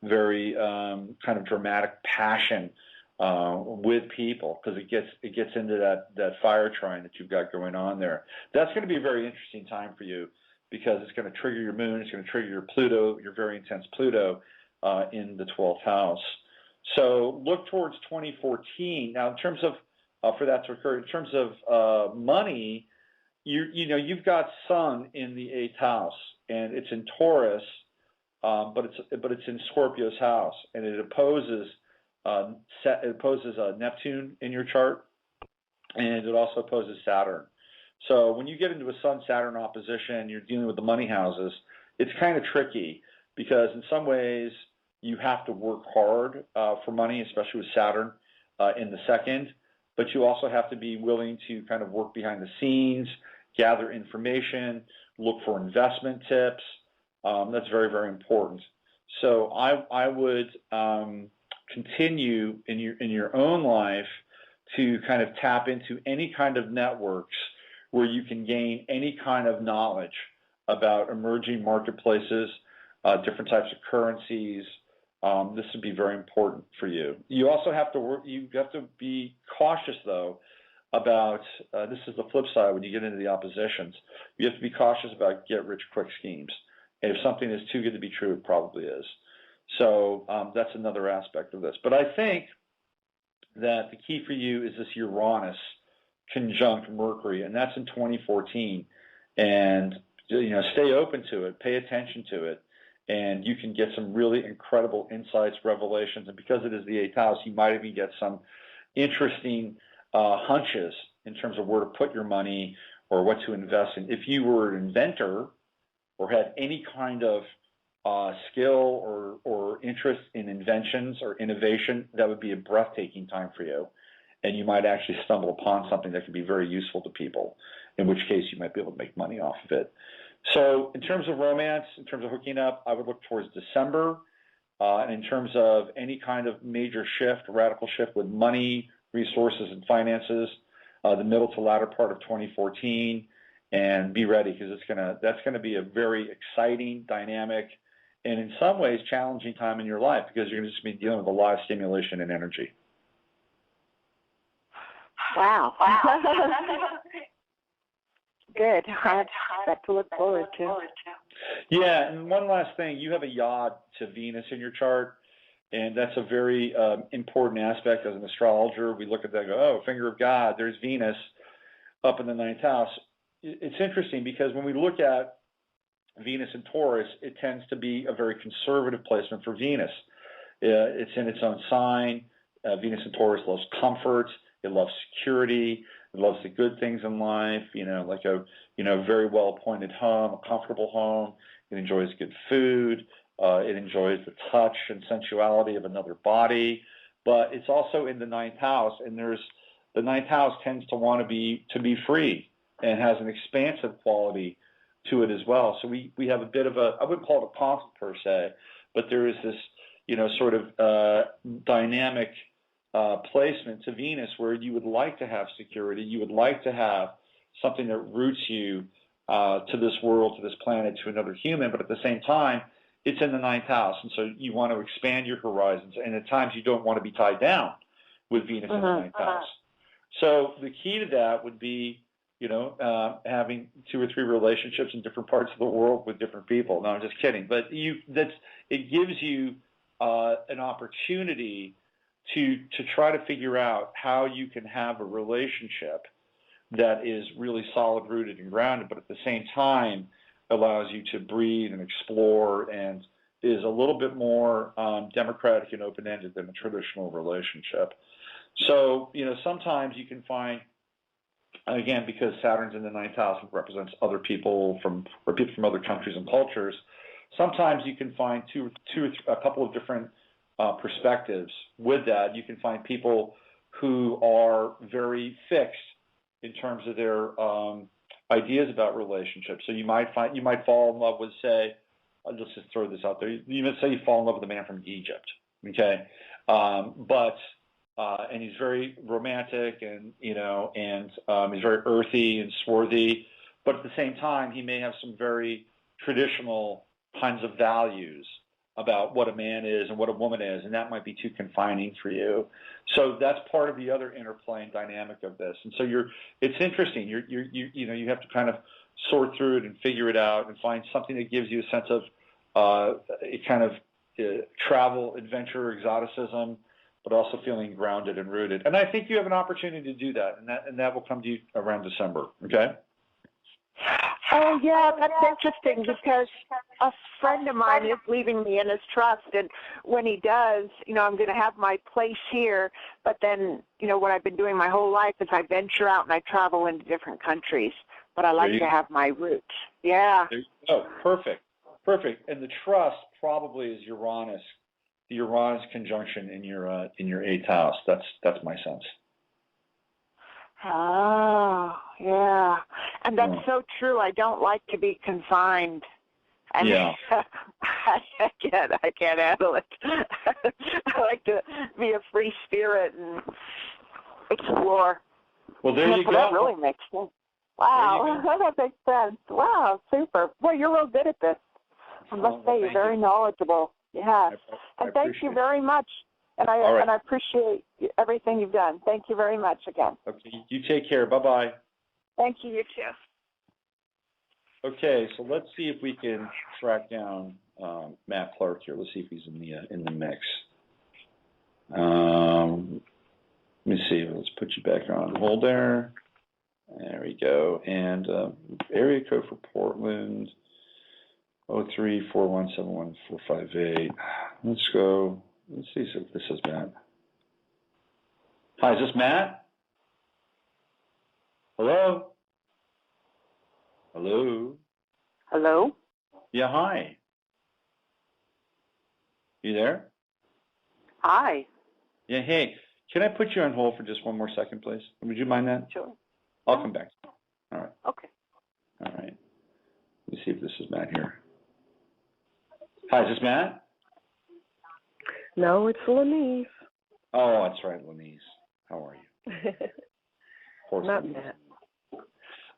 very kind of dramatic passion with people, because it gets into that fire trine that you've got going on there. That's going to be a very interesting time for you, because it's going to trigger your moon, it's going to trigger your Pluto, your very intense Pluto in the 12th house. So look towards 2014. Now, in terms of for that to occur, in terms of money, you've got Sun in the 8th house, and it's in Taurus, but it's in Scorpio's house, and it opposes Neptune in your chart, and it also opposes Saturn. So when you get into a Sun-Saturn opposition, you're dealing with the money houses. It's kind of tricky, because in some ways you have to work hard for money, especially with Saturn in the 2nd, but you also have to be willing to kind of work behind the scenes, gather information, look for investment tips. That's very, very important. So I would continue in your own life to kind of tap into any kind of networks where you can gain any kind of knowledge about emerging marketplaces, different types of currencies. This would be very important for you. You also have to you have to be cautious, though, about this is the flip side when you get into the oppositions. You have to be cautious about get-rich-quick schemes. And if something is too good to be true, it probably is. So that's another aspect of this. But I think that the key for you is this Uranus conjunct Mercury, and that's in 2014. And stay open to it, pay attention to it, and you can get some really incredible insights, revelations. And because it is the 8th house, you might even get some interesting hunches in terms of where to put your money or what to invest in. If you were an inventor or had any kind of skill or interest in inventions or innovation, that would be a breathtaking time for you. And you might actually stumble upon something that could be very useful to people, in which case you might be able to make money off of it. So in terms of romance, in terms of hooking up, I would look towards December. And in terms of any kind of major shift, radical shift with money, resources, and finances, the middle to latter part of 2014. And be ready, because that's gonna be a very exciting, dynamic, and in some ways challenging time in your life, because you're going to just be dealing with a lot of stimulation and energy. Wow. Good. That's to look forward to. Yeah, and one last thing. You have a yod to Venus in your chart, and that's a very important aspect as an astrologer. We look at that and go, oh, finger of God, there's Venus up in the 9th house. It's interesting, because when we look at Venus and Taurus, it tends to be a very conservative placement for Venus. It's in its own sign. Venus and Taurus loves comfort. It loves security. It loves the good things in life, like a very well-appointed home, a comfortable home. It enjoys good food. It enjoys the touch and sensuality of another body. But it's also in the 9th house, and the 9th house tends to want to be free and has an expansive quality to it as well. So we have a bit of I wouldn't call it a conflict per se, but there is this, sort of dynamic placement to Venus where you would like to have security, you would like to have something that roots you to this world, to this planet, to another human, but at the same time, it's in the 9th house, and so you want to expand your horizons, and at times you don't want to be tied down with Venus in the 9th house. So the key to that would be, having 2 or 3 relationships in different parts of the world with different people. No, I'm just kidding. But it gives you an opportunity to try to figure out how you can have a relationship that is really solid, rooted, and grounded, but at the same time allows you to breathe and explore and is a little bit more democratic and open-ended than a traditional relationship. So, sometimes you can find, again, because Saturn's in the 9th house and represents other people from other countries and cultures, sometimes you can find a couple of different perspectives with that. You can find people who are very fixed in terms of their ideas about relationships. So you might fall in love with, say, let's just throw this out there. You might say you fall in love with a man from Egypt, okay? And he's very romantic, and he's very earthy and swarthy. But at the same time, he may have some very traditional kinds of values about what a man is and what a woman is, and that might be too confining for you. So that's part of the other interplay and dynamic of this. And so it's interesting. You have to kind of sort through it and figure it out and find something that gives you a sense of a kind of travel, adventure, exoticism, but also feeling grounded and rooted. And I think you have an opportunity to do that, and that will come to you around December. Okay. Oh, yeah, that's interesting because a friend of mine is leaving me in his trust, and when he does, I'm going to have my place here, but then, what I've been doing my whole life is I venture out and I travel into different countries, but I like to have my roots. Yeah. Oh, perfect. And the trust probably is Uranus, the Uranus conjunction in your 8th house. That's my sense. Oh, yeah. And that's so true. I don't like to be confined. I mean, I can't handle it. I like to be a free spirit and explore. Well, there you go. That really makes sense. Wow, that makes sense. Wow, super. Well, you're real good at this. I must say, you're very knowledgeable. Yeah. And thank you very much. And I appreciate everything you've done. Thank you very much again. Okay, you take care. Bye-bye. Thank you, you too. Okay, so let's see if we can track down Matt Clark here. Let's see if he's in the mix. Let me see. Let's put you back on hold there. There we go. And area code for Portland, 03-417-1458. Let's go. Let's see if this is Matt. Hi, is this Matt? Hello? Hello? Hello? Yeah, hi. You there? Hi. Yeah, hey. Can I put you on hold for just one more second, please? Would you mind that? Sure. I'll come back. All right. Okay. All right. Let's see if this is Matt here. Hi, is this Matt? No, it's Lenise. Oh, that's right, Lenise. How are you? Not Matt.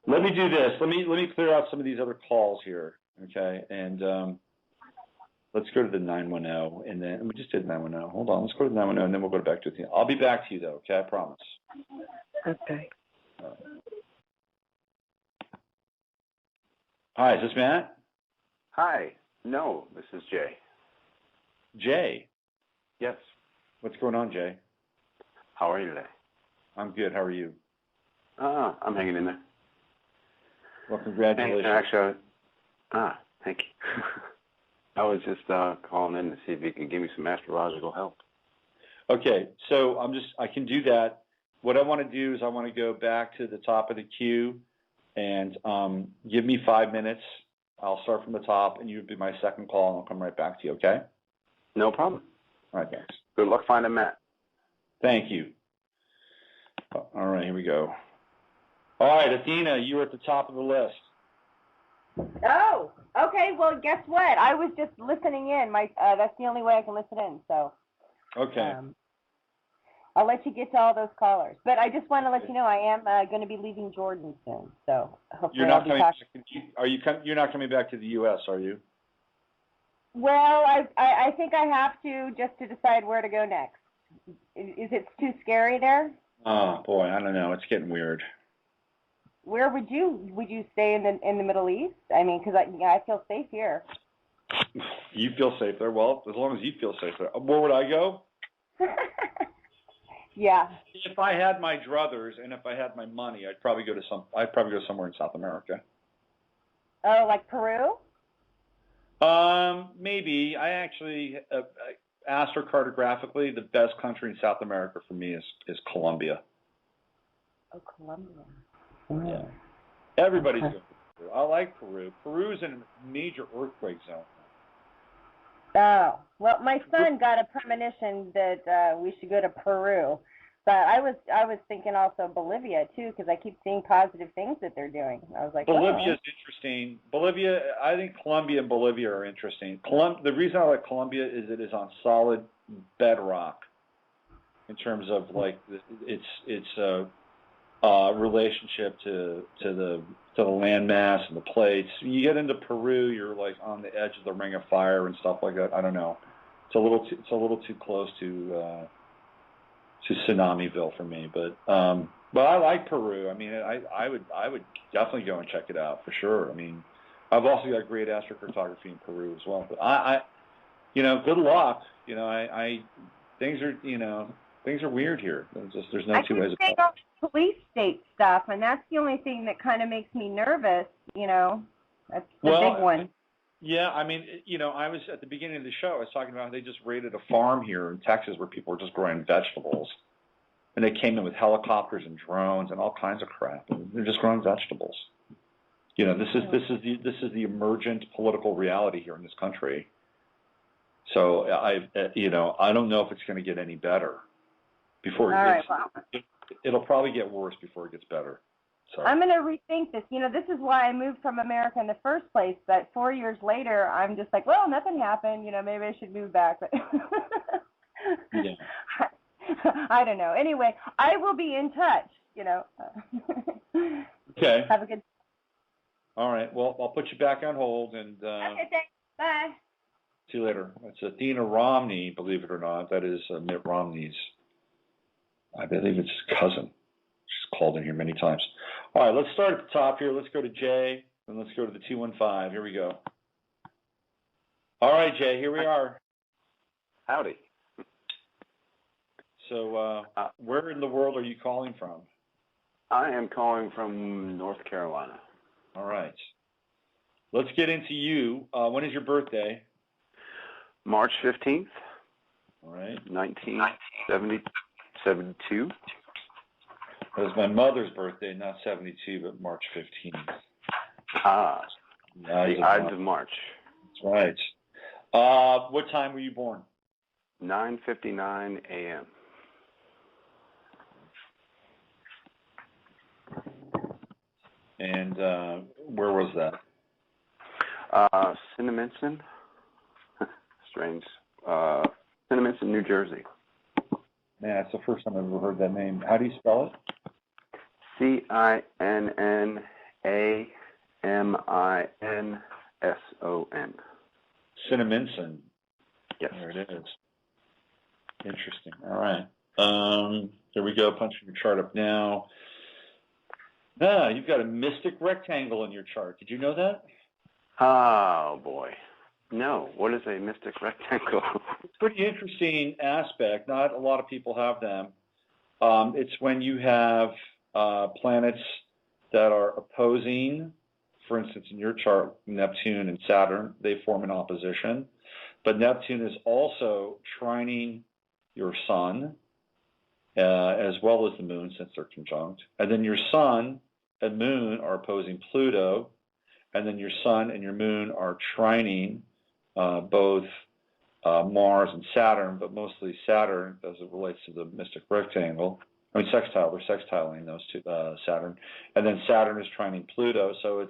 Let me do this. Let me clear out some of these other calls here, okay? And let's go to the 910, and then we just did 910. Hold on, let's go to the 910, and then we'll go back to the. I'll be back to you though, okay? I promise. Okay. Hi, is this Matt? Hi. No, this is Jay. Jay. Yes. What's going on, Jay? How are you today? I'm good. How are you? I'm hanging in there. Well, congratulations. Actually, thank you. I was just calling in to see if you could give me some astrological help. Okay, so I can do that. What I want to do is I want to go back to the top of the queue and give me 5 minutes. I'll start from the top, and you'll be my second call, and I'll come right back to you, okay? No problem. All right, thanks. Good luck finding Matt. Thank you. All right, here we go. All right, Athena, you were at the top of the list. Oh, okay. Well, guess what? I was just listening in. That's the only way I can listen in. So. Okay. I'll let you get to all those callers, but I just want to let you know I am going to be leaving Jordan soon. So hopefully you're not I'll be coming. You're not coming back to the U.S., are you? Well, I think I have to just to decide where to go next. Is it too scary there? Oh boy, I don't know. It's getting weird. Where would you stay in the Middle East? I mean, because I feel safe here. You feel safe there. Well, as long as you feel safe there. Where would I go? Yeah. If I had my druthers and if I had my money, I'd probably go somewhere in South America. Oh, like Peru? Maybe. I actually astrocartographically, the best country in South America for me is Colombia. Oh, Colombia. Yeah. Everybody's good for Peru. I like Peru. Peru's in a major earthquake zone. Oh, well, my son got a premonition that we should go to Peru, but I was thinking also Bolivia too, because I keep seeing positive things that they're doing. I was like, Bolivia's interesting. Bolivia, I think Colombia and Bolivia are interesting. The reason I like Colombia is it is on solid bedrock. in terms of like its relationship to the landmass and the plates. You get into Peru, you're like on the edge of the Ring of Fire and stuff like that. I don't know. It's a little too close to Tsunamiville for me, but I like Peru. I mean, I would definitely go and check it out for sure. I mean, I've also got great astrocartography in Peru as well. But good luck. Things are weird here. There's no two ways about it. I keep saying police state stuff, and that's the only thing that kind of makes me nervous. That's the big one. Yeah, I mean, I was at the beginning of the show. I was talking about how they just raided a farm here in Texas where people were just growing vegetables, and they came in with helicopters and drones and all kinds of crap. And they're just growing vegetables. This is the emergent political reality here in this country. So I don't know if it's going to get any better before it'll probably get worse before it gets better. So I'm going to rethink this. This is why I moved from America in the first place. But 4 years later, I'm just like, well, nothing happened. Maybe I should move back. But yeah. I don't know. Anyway, I will be in touch. Okay. Have a good. All right. Well, I'll put you back on hold and. Okay. Thanks. Bye. See you later. It's Athena Romney, believe it or not. That is Mitt Romney's. I believe it's his cousin. She's called in here many times. All right, let's start at the top here. Let's go to Jay, and let's go to the 215. Here we go. All right, Jay, here we are. Howdy. So where in the world are you calling from? I am calling from North Carolina. All right. Let's get into you. When is your birthday? March 15th. All right. 1972. It was my mother's birthday, not 72, but March 15th. Ah, the Ides of March. That's right. What time were you born? 9:59 a.m. And where was that? Cinnaminson. Strange. Cinnaminson, New Jersey. Man, that's the first time I've ever heard that name. How do you spell it? Cinnaminson. Cinnaminson. Yes. There it is. Interesting. All right. There we go. Punching your chart up now. You've got a mystic rectangle in your chart. Did you know that? Oh, boy. No. What is a mystic rectangle? It's a pretty interesting aspect. Not a lot of people have them. It's when you have planets that are opposing, for instance, in your chart, Neptune and Saturn, they form an opposition. But Neptune is also trining your sun, as well as the moon, since they're conjunct. And then your sun and moon are opposing Pluto, and then your sun and your moon are trining both Mars and Saturn, but mostly Saturn as it relates to the mystic rectangle. I mean, sextile, they're sextiling those two, Saturn. And then Saturn is trining Pluto, so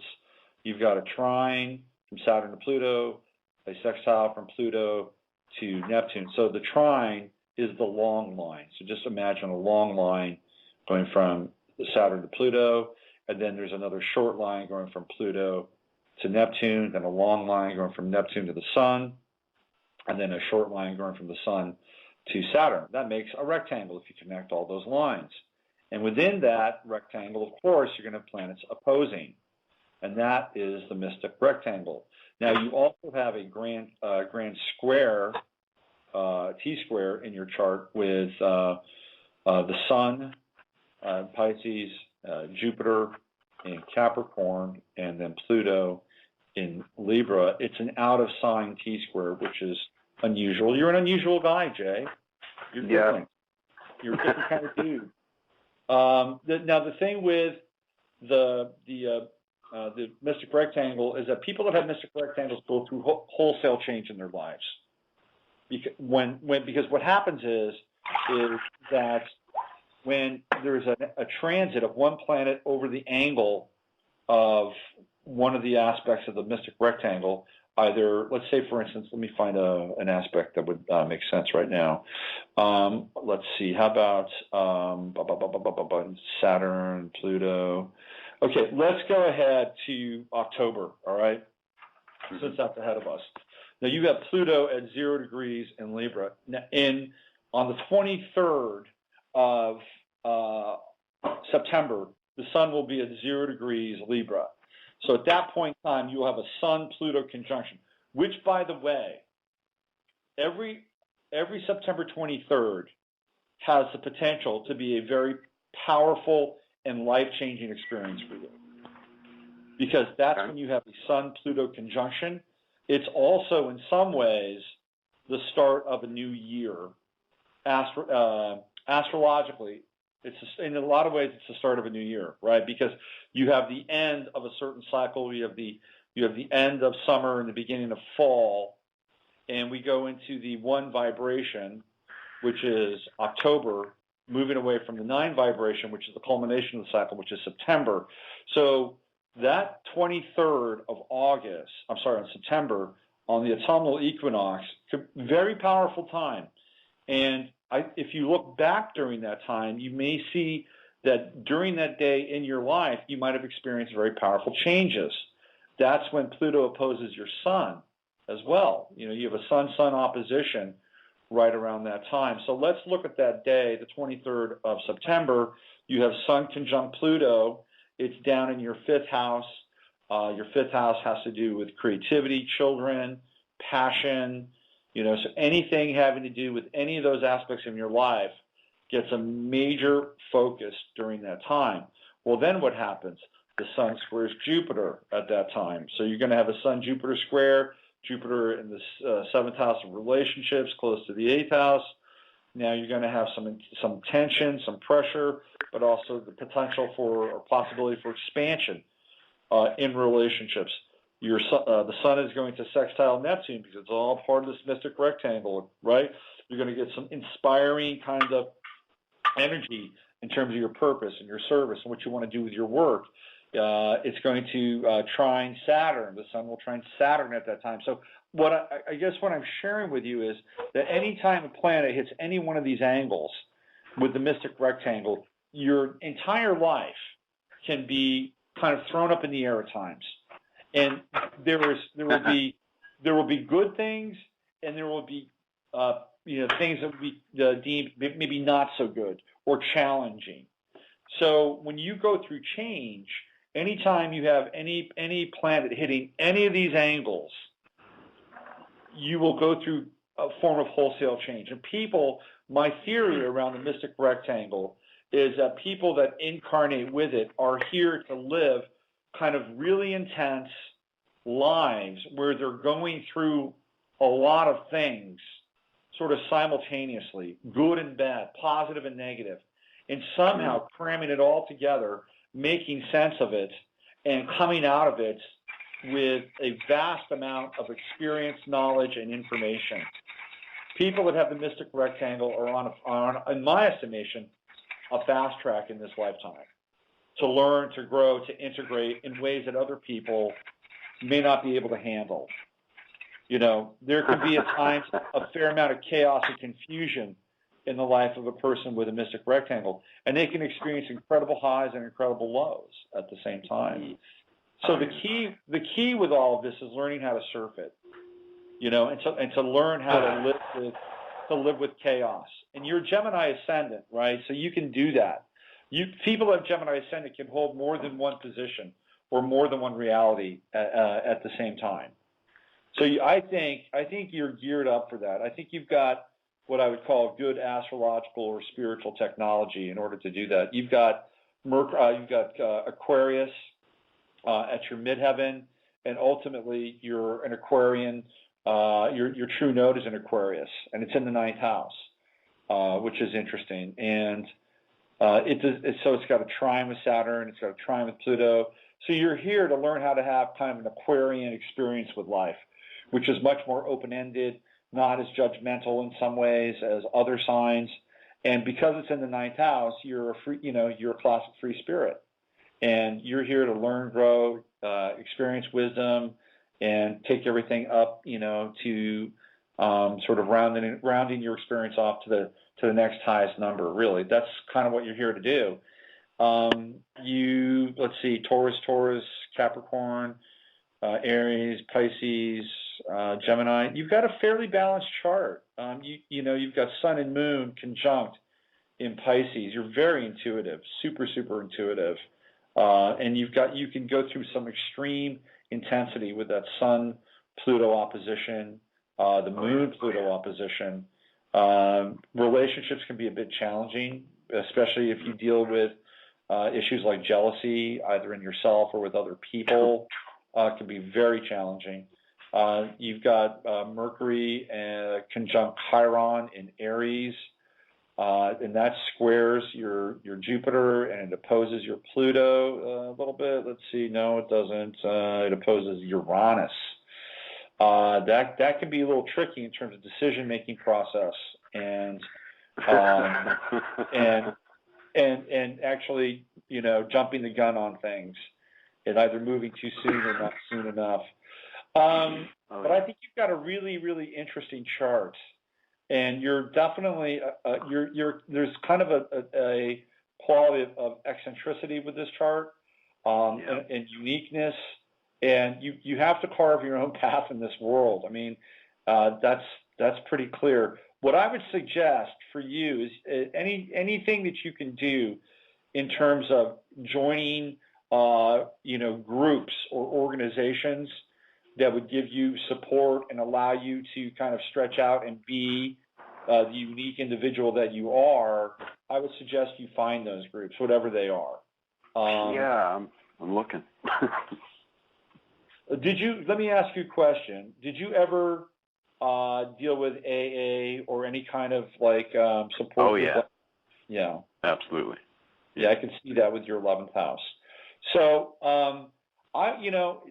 you've got a trine from Saturn to Pluto, a sextile from Pluto to Neptune. So the trine is the long line. So just imagine a long line going from Saturn to Pluto, and then there's another short line going from Pluto to Neptune, then a long line going from Neptune to the Sun, and then a short line going from the Sun to Saturn. That makes a rectangle if you connect all those lines. And within that rectangle, of course, you're going to have planets opposing, and that is the mystic rectangle. Now, you also have a grand square, T-square in your chart with the Sun, Pisces, Jupiter in Capricorn, and then Pluto in Libra. It's an out-of-sign T-square, which is unusual. You're an unusual guy, Jay. You're different. You're a different kind of dude. Now, the thing with the mystic rectangle is that people that have mystic rectangles go through wholesale change in their lives. Because what happens is that when there's a transit of one planet over the angle of one of the aspects of the mystic rectangle, either, let's say, for instance, let me find an aspect that would make sense right now. Let's see. How about Saturn, Pluto? Okay, let's go ahead to October, all right? Since that's ahead of us. Now, you have Pluto at 0 degrees in Libra. Now, on the 23rd of September, the sun will be at 0 degrees Libra. So at that point in time, you will have a Sun-Pluto conjunction, which, by the way, every September 23rd has the potential to be a very powerful and life-changing experience for you. Because that's when you have the Sun-Pluto conjunction. It's also, in some ways, the start of a new year. Astrologically, in a lot of ways, it's the start of a new year, right? Because you have the end of a certain cycle. You have the end of summer and the beginning of fall, and we go into the 1 vibration, which is October, moving away from the 9 vibration, which is the culmination of the cycle, which is September. So that 23rd of September, on the autumnal equinox, very powerful time. And if you look back during that time, you may see that during that day in your life, you might have experienced very powerful changes. That's when Pluto opposes your sun as well. You know, you have a sun-sun opposition right around that time. So let's look at that day, the 23rd of September. You have Sun conjunct Pluto. It's down in your 5th house. Your 5th house has to do with creativity, children, passion, you know, so anything having to do with any of those aspects of your life gets a major focus during that time. Well, then what happens? The sun squares Jupiter at that time. So you're going to have a Sun-Jupiter square, Jupiter in the 7th house of relationships, close to the 8th house. Now you're going to have some tension, some pressure, but also the potential for or possibility for expansion in relationships. The sun is going to sextile Neptune because it's all part of this mystic rectangle, right? You're going to get some inspiring kind of energy in terms of your purpose and your service and what you want to do with your work. It's going to trine Saturn. The sun will trine Saturn at that time. So I guess what I'm sharing with you is that any time a planet hits any one of these angles with the mystic rectangle, your entire life can be kind of thrown up in the air at times. And there will be good things, and there will be things that will be deemed maybe not so good or challenging. So when you go through change, anytime you have any planet hitting any of these angles, you will go through a form of wholesale change. And my theory around the mystic rectangle is that people that incarnate with it are here to live kind of really intense lives where they're going through a lot of things sort of simultaneously, good and bad, positive and negative, and somehow cramming it all together, making sense of it, and coming out of it with a vast amount of experience, knowledge, and information. People that have the mystic rectangle are on, in my estimation, a fast track in this lifetime to learn, to grow, to integrate in ways that other people may not be able to handle. You know, there can be at times a fair amount of chaos and confusion in the life of a person with a mystic rectangle, and they can experience incredible highs and incredible lows at the same time. So the key with all of this is learning how to surf it, you know, and to learn how to live with chaos. And you're Gemini ascendant, right? So you can do that. People who have Gemini ascendant can hold more than one position or more than one reality at the same time. So I think you're geared up for that. I think you've got what I would call good astrological or spiritual technology in order to do that. You've got Aquarius at your midheaven, and ultimately you're an Aquarian. Your true node is in Aquarius, and it's in the 9th house, which is interesting. And it's got a trine with Saturn. It's got a trine with Pluto. So you're here to learn how to have kind of an Aquarian experience with life, which is much more open-ended, not as judgmental in some ways as other signs. And because it's in the 9th house, you're a classic free spirit. And you're here to learn, grow, experience wisdom, and take everything up, to sort of rounding your experience off to to the next highest number, really. That's kind of what you're here to do. Let's see, Taurus, Capricorn, Aries, Pisces, Gemini. You've got a fairly balanced chart. You've got Sun and Moon conjunct in Pisces. You're very intuitive, super, super intuitive. And you can go through some extreme intensity with that Sun-Pluto opposition, the Moon-Pluto opposition. Relationships can be a bit challenging, especially if you deal with issues like jealousy, either in yourself or with other people. Can be very challenging. You've got Mercury conjunct Chiron in Aries, and that squares your Jupiter, and it opposes your Pluto a little bit. Let's see. No, it doesn't. It opposes Uranus. That can be a little tricky in terms of decision-making process and actually, jumping the gun on things and either moving too soon or not soon enough. But I think you've got a really, really interesting chart, and you're definitely there's kind of a quality of eccentricity with this chart, and uniqueness, and you have to carve your own path in this world. I mean, that's pretty clear. What I would suggest for you is anything that you can do in terms of joining, groups or organizations that would give you support and allow you to kind of stretch out and be the unique individual that you are. I would suggest you find those groups, whatever they are. I'm looking. Let me ask you a question. Did you ever deal with AA or any kind of support? Oh, yeah. Yeah. Absolutely. Yeah, I can see that with your 11th house. So,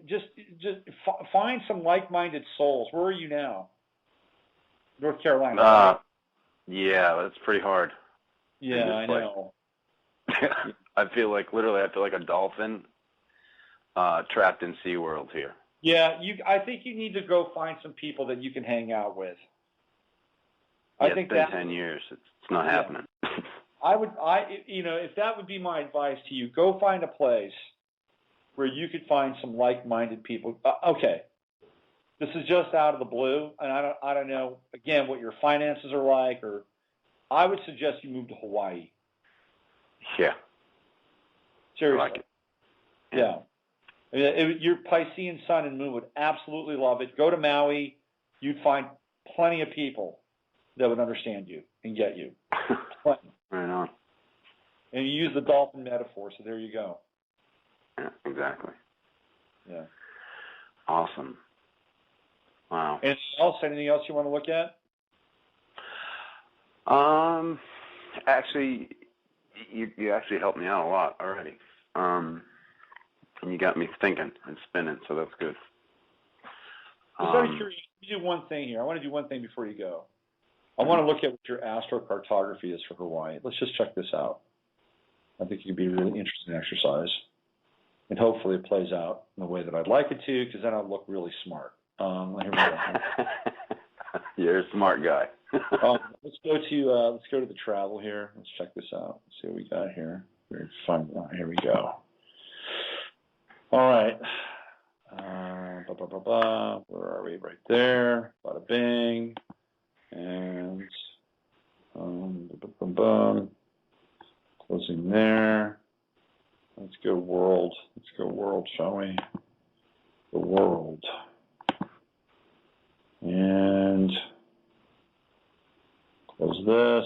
just find some like-minded souls. Where are you now? North Carolina. Right? Yeah, that's pretty hard. Yeah, I know. I feel like a dolphin trapped in SeaWorld here. Yeah, I think you need to go find some people that you can hang out with. I think it's been 10 years. It's not happening. If that would be my advice to you, go find a place where you could find some like-minded people. Okay, this is just out of the blue, and I don't know again what your finances are like, or I would suggest you move to Hawaii. Yeah. Seriously. I like it. Yeah. Your Piscean Sun and Moon would absolutely love it. Go to Maui. You'd find plenty of people that would understand you and get you. Plenty. Right on. And you use the dolphin metaphor, so there you go. Yeah, exactly. Yeah. Awesome. Wow. Anything else you want to look at? Actually, you actually helped me out a lot already. And you got me thinking and spinning, so that's good. Just out of curiosity, do one thing here. I want to do one thing before you go. I want to look at what your astrocartography is for Hawaii. Let's just check this out. I think it could be a really interesting exercise. And hopefully it plays out in the way that I'd like it to, because then I'll look really smart. Here we go. You're a smart guy. Let's go to the travel here. Let's check this out. Let's see what we got here. Very fun. Here we go. All right. Where are we? Right there. Bada bing. And closing there. Let's go world. Let's go world, shall we? The world. And close this.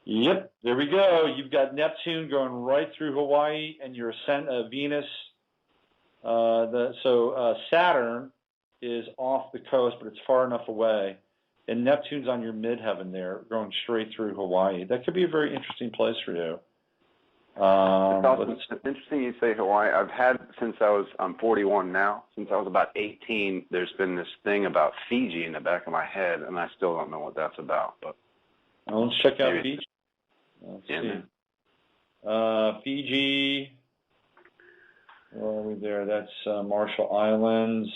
Yep, there we go. You've got Neptune going right through Hawaii, and your Venus. Saturn is off the coast, but it's far enough away. And Neptune's on your midheaven there, going straight through Hawaii. That could be a very interesting place for you. It's interesting you say Hawaii. I've had I'm 41 now. Since I was about 18, there's been this thing about Fiji in the back of my head, and I still don't know what that's about. But let's check out Fiji. Let's see. Fiji. Where are we there? That's Marshall Islands.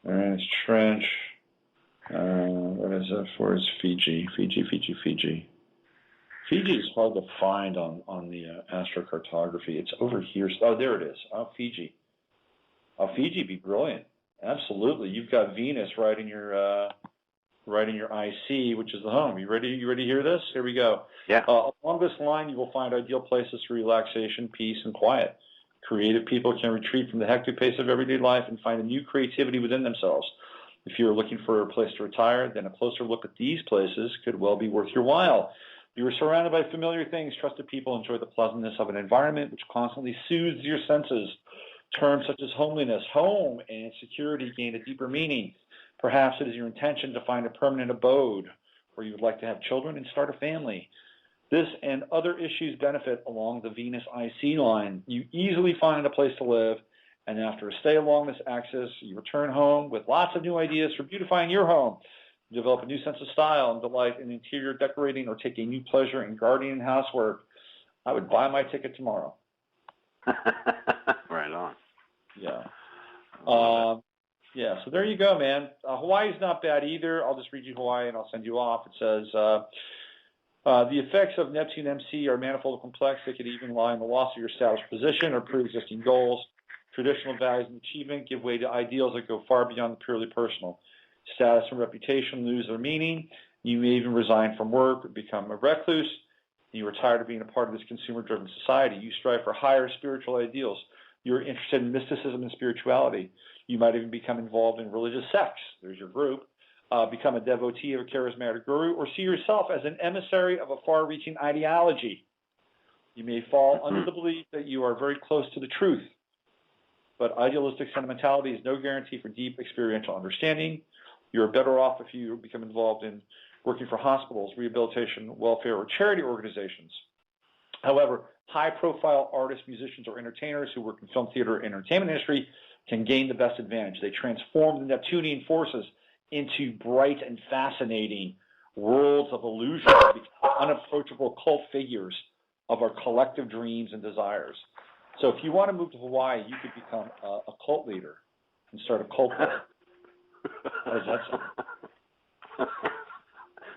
There's Trench. What is it for? It's Fiji. Fiji is hard to find on the astrocartography. It's over here. Oh, there it is. Oh, Fiji. Oh, Fiji be brilliant. Absolutely. You've got Venus right in your IC, which is the home. You ready? You ready to hear this? Here we go. Yeah. Along this line, you will find ideal places for relaxation, peace, and quiet. Creative people can retreat from the hectic pace of everyday life and find a new creativity within themselves. If you're looking for a place to retire, then a closer look at these places could well be worth your while. You are surrounded by familiar things. Trusted people enjoy the pleasantness of an environment which constantly soothes your senses. Terms such as homeliness, home, and security gain a deeper meaning. Perhaps it is your intention to find a permanent abode, or you would like to have children and start a family. This and other issues benefit along the Venus IC line. You easily find a place to live, and after a stay along this axis, you return home with lots of new ideas for beautifying your home. You develop a new sense of style and delight in interior decorating, or take a new pleasure in gardening and housework. I would buy my ticket tomorrow. Right on. Yeah. Yeah, so there you go, man. Hawaii's not bad either. I'll just read you Hawaii and I'll send you off. It says, the effects of Neptune MC are manifold and complex. They could even lie in the loss of your established position or pre-existing goals. Traditional values and achievement give way to ideals that go far beyond the purely personal. Status and reputation lose their meaning. You may even resign from work or become a recluse. You are tired of being a part of this consumer-driven society. You strive for higher spiritual ideals. You're interested in mysticism and spirituality. You might even become involved in religious sects. There's your group. Become a devotee of a charismatic guru, or see yourself as an emissary of a far-reaching ideology. You may fall under the belief that you are very close to the truth, but idealistic sentimentality is no guarantee for deep experiential understanding. You're better off if you become involved in working for hospitals, rehabilitation, welfare, or charity organizations. However, high-profile artists, musicians, or entertainers who work in film, theater, and entertainment industry can gain the best advantage. They transform the Neptunian forces into bright and fascinating worlds of illusion, unapproachable cult figures of our collective dreams and desires. So if you want to move to Hawaii, you could become a cult leader and start a cult club. How does that sound?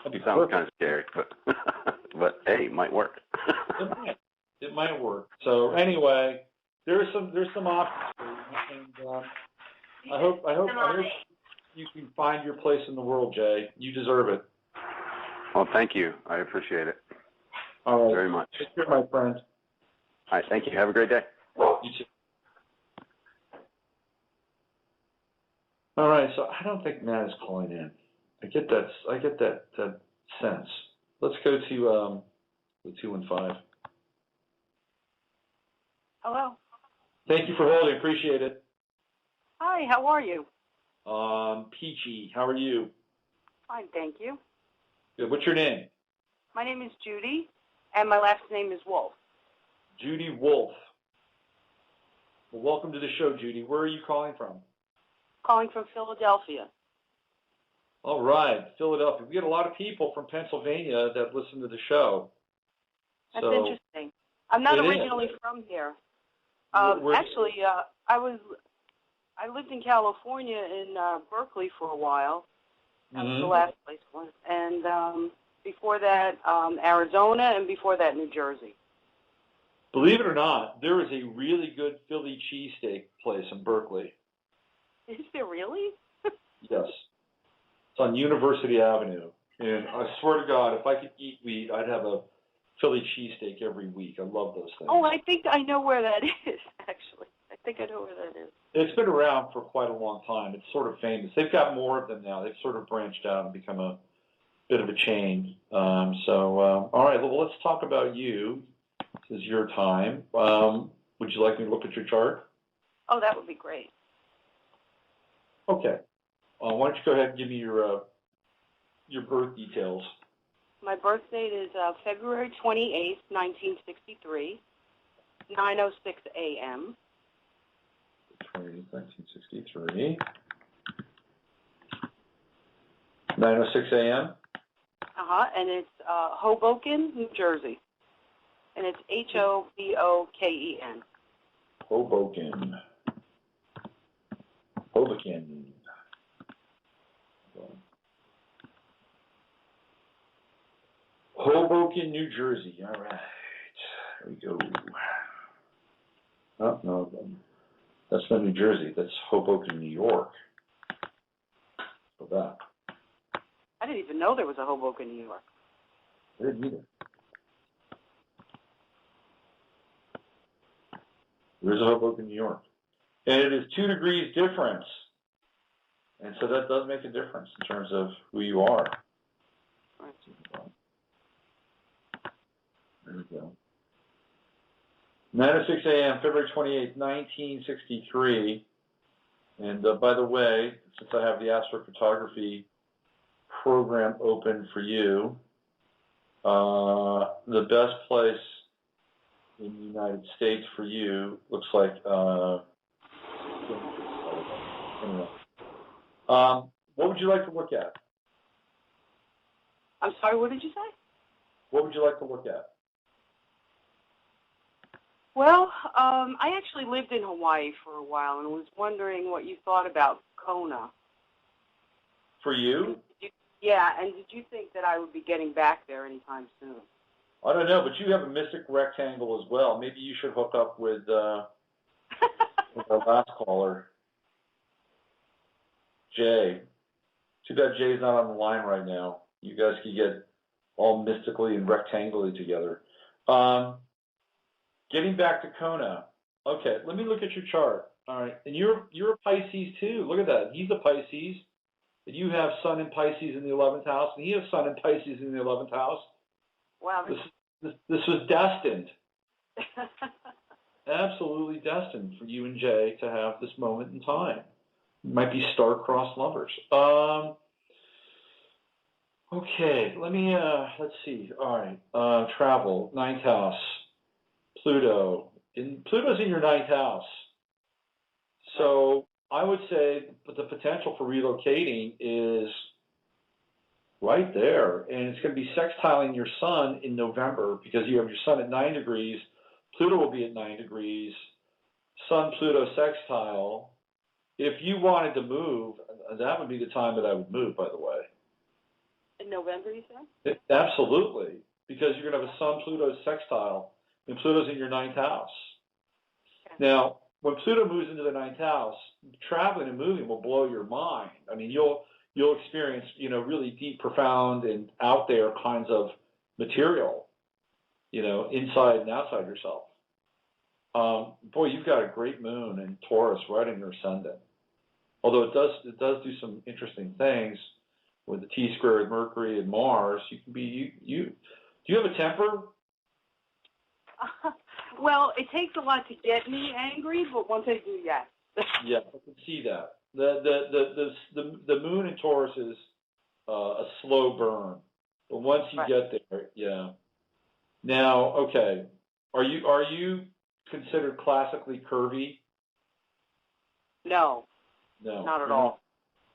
That'd be Sounds perfect. kind of scary, but hey, it might work. It might work. So anyway, there's some options for you, and I hope you can find your place in the world, Jay. You deserve it. Well, thank you. I appreciate it. All right. Very much. Take care, my friend. All right. Thank you. Have a great day. You too. All right. So I don't think Matt is calling in. I get that sense. Let's go to the 215. Hello. Thank you for holding. Appreciate it. Hi, how are you? Peachy. How are you? Fine, thank you. Good. What's your name? My name is Judy, and my last name is Wolf. Judy Wolf. Well, welcome to the show, Judy. Where are you calling from? Calling from Philadelphia. All right, Philadelphia. We get a lot of people from Pennsylvania that listen to the show. That's interesting. I'm not originally from here. Actually, I lived in California in Berkeley for a while. That was the last place I went. And before that, Arizona, and before that, New Jersey. Believe it or not, there is a really good Philly cheesesteak place in Berkeley. Is there really? Yes. It's on University Avenue. And I swear to God, if I could eat wheat, I'd have a Philly cheesesteak every week. I love those things. Oh, I think I know where that is, actually. I think I know where that is. It's been around for quite a long time. It's sort of famous. They've got more of them now. They've sort of branched out and become a bit of a chain. All right, well, let's talk about you. This is your time. Would you like me to look at your chart? Oh, that would be great. Okay. Why don't you go ahead and give me your birth details. My birth date is February 28th, 1963, 9:06 a.m. 1963. 9:06 a.m. And it's Hoboken, New Jersey, and it's Hoboken. Hoboken. Hoboken, New Jersey. All right. There we go. Oh, no, that's not New Jersey. That's Hoboken, New York. For that. I didn't even know there was a Hoboken, New York. I didn't either. There's a Hoboken, New York. And it is 2 degrees difference. And so that does make a difference in terms of who you are. There we go. 9:06 a.m., February 28th, 1963. And by the way, since I have the astrophotography program open for you, the best place in the United States for you looks like anyway. What would you like to look at? I'm sorry, what did you say? What would you like to look at? Well, I actually lived in Hawaii for a while and was wondering what you thought about Kona. For you? Yeah, and did you think that I would be getting back there anytime soon? I don't know, but you have a mystic rectangle as well. Maybe you should hook up with our last caller, Jay. Too bad Jay's not on the line right now. You guys could get all mystically and rectangulally together. Getting back to Kona. Okay, let me look at your chart. All right, and you're a Pisces too. Look at that. He's a Pisces. And you have Sun in Pisces in the 11th house, and he has Sun in Pisces in the 11th house. Wow. This was destined. Absolutely destined for you and Jay to have this moment in time. You might be star-crossed lovers. Okay, let's see. All right, travel, 9th house, Pluto. Pluto's in your 9th house. So I would say the potential for relocating is right there, and it's going to be sextiling your Sun in November because you have your Sun at 9 degrees, Pluto will be at 9 degrees, Sun-Pluto sextile. If you wanted to move, that would be the time that I would move, by the way. In November, you said? Absolutely, because you're going to have a Sun-Pluto sextile, and Pluto's in your 9th house. Okay. Now, when Pluto moves into the 9th house, traveling and moving will blow your mind. I mean, you'll experience, really deep, profound, and out there kinds of material, inside and outside yourself. Boy, you've got a great moon in Taurus right in your ascendant. Although it does do some interesting things with the T-squared Mercury and Mars. You can be do you have a temper? Well, it takes a lot to get me angry, but once I do, yes. Yeah, I can see that. The moon in Taurus is a slow burn, but once you get there, yeah. Now, okay, are you considered classically curvy? No. No, not at all.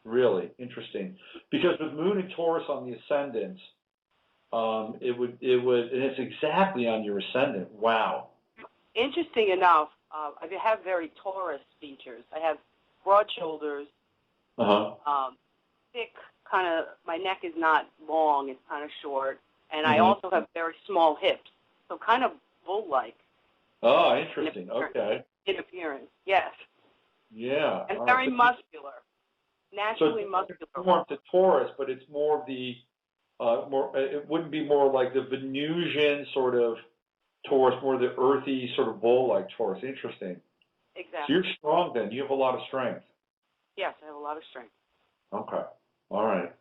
Really interesting, because with moon in Taurus on the ascendant, it would, and it's exactly on your ascendant. Wow. Interesting enough, I have very Taurus features. I have broad shoulders, thick, kind of, my neck is not long, it's kind of short, and I also have very small hips, so kind of bull-like. Oh, interesting. Okay. In appearance, yes. Yeah. And very muscular, naturally muscular. It's more to Taurus, but it's more of the, it wouldn't be more like the Venusian sort of Taurus, more the earthy sort of bull-like Taurus. Interesting. Exactly. So you're strong then. You have a lot of strength. Yes, I have a lot of strength. Okay. All right.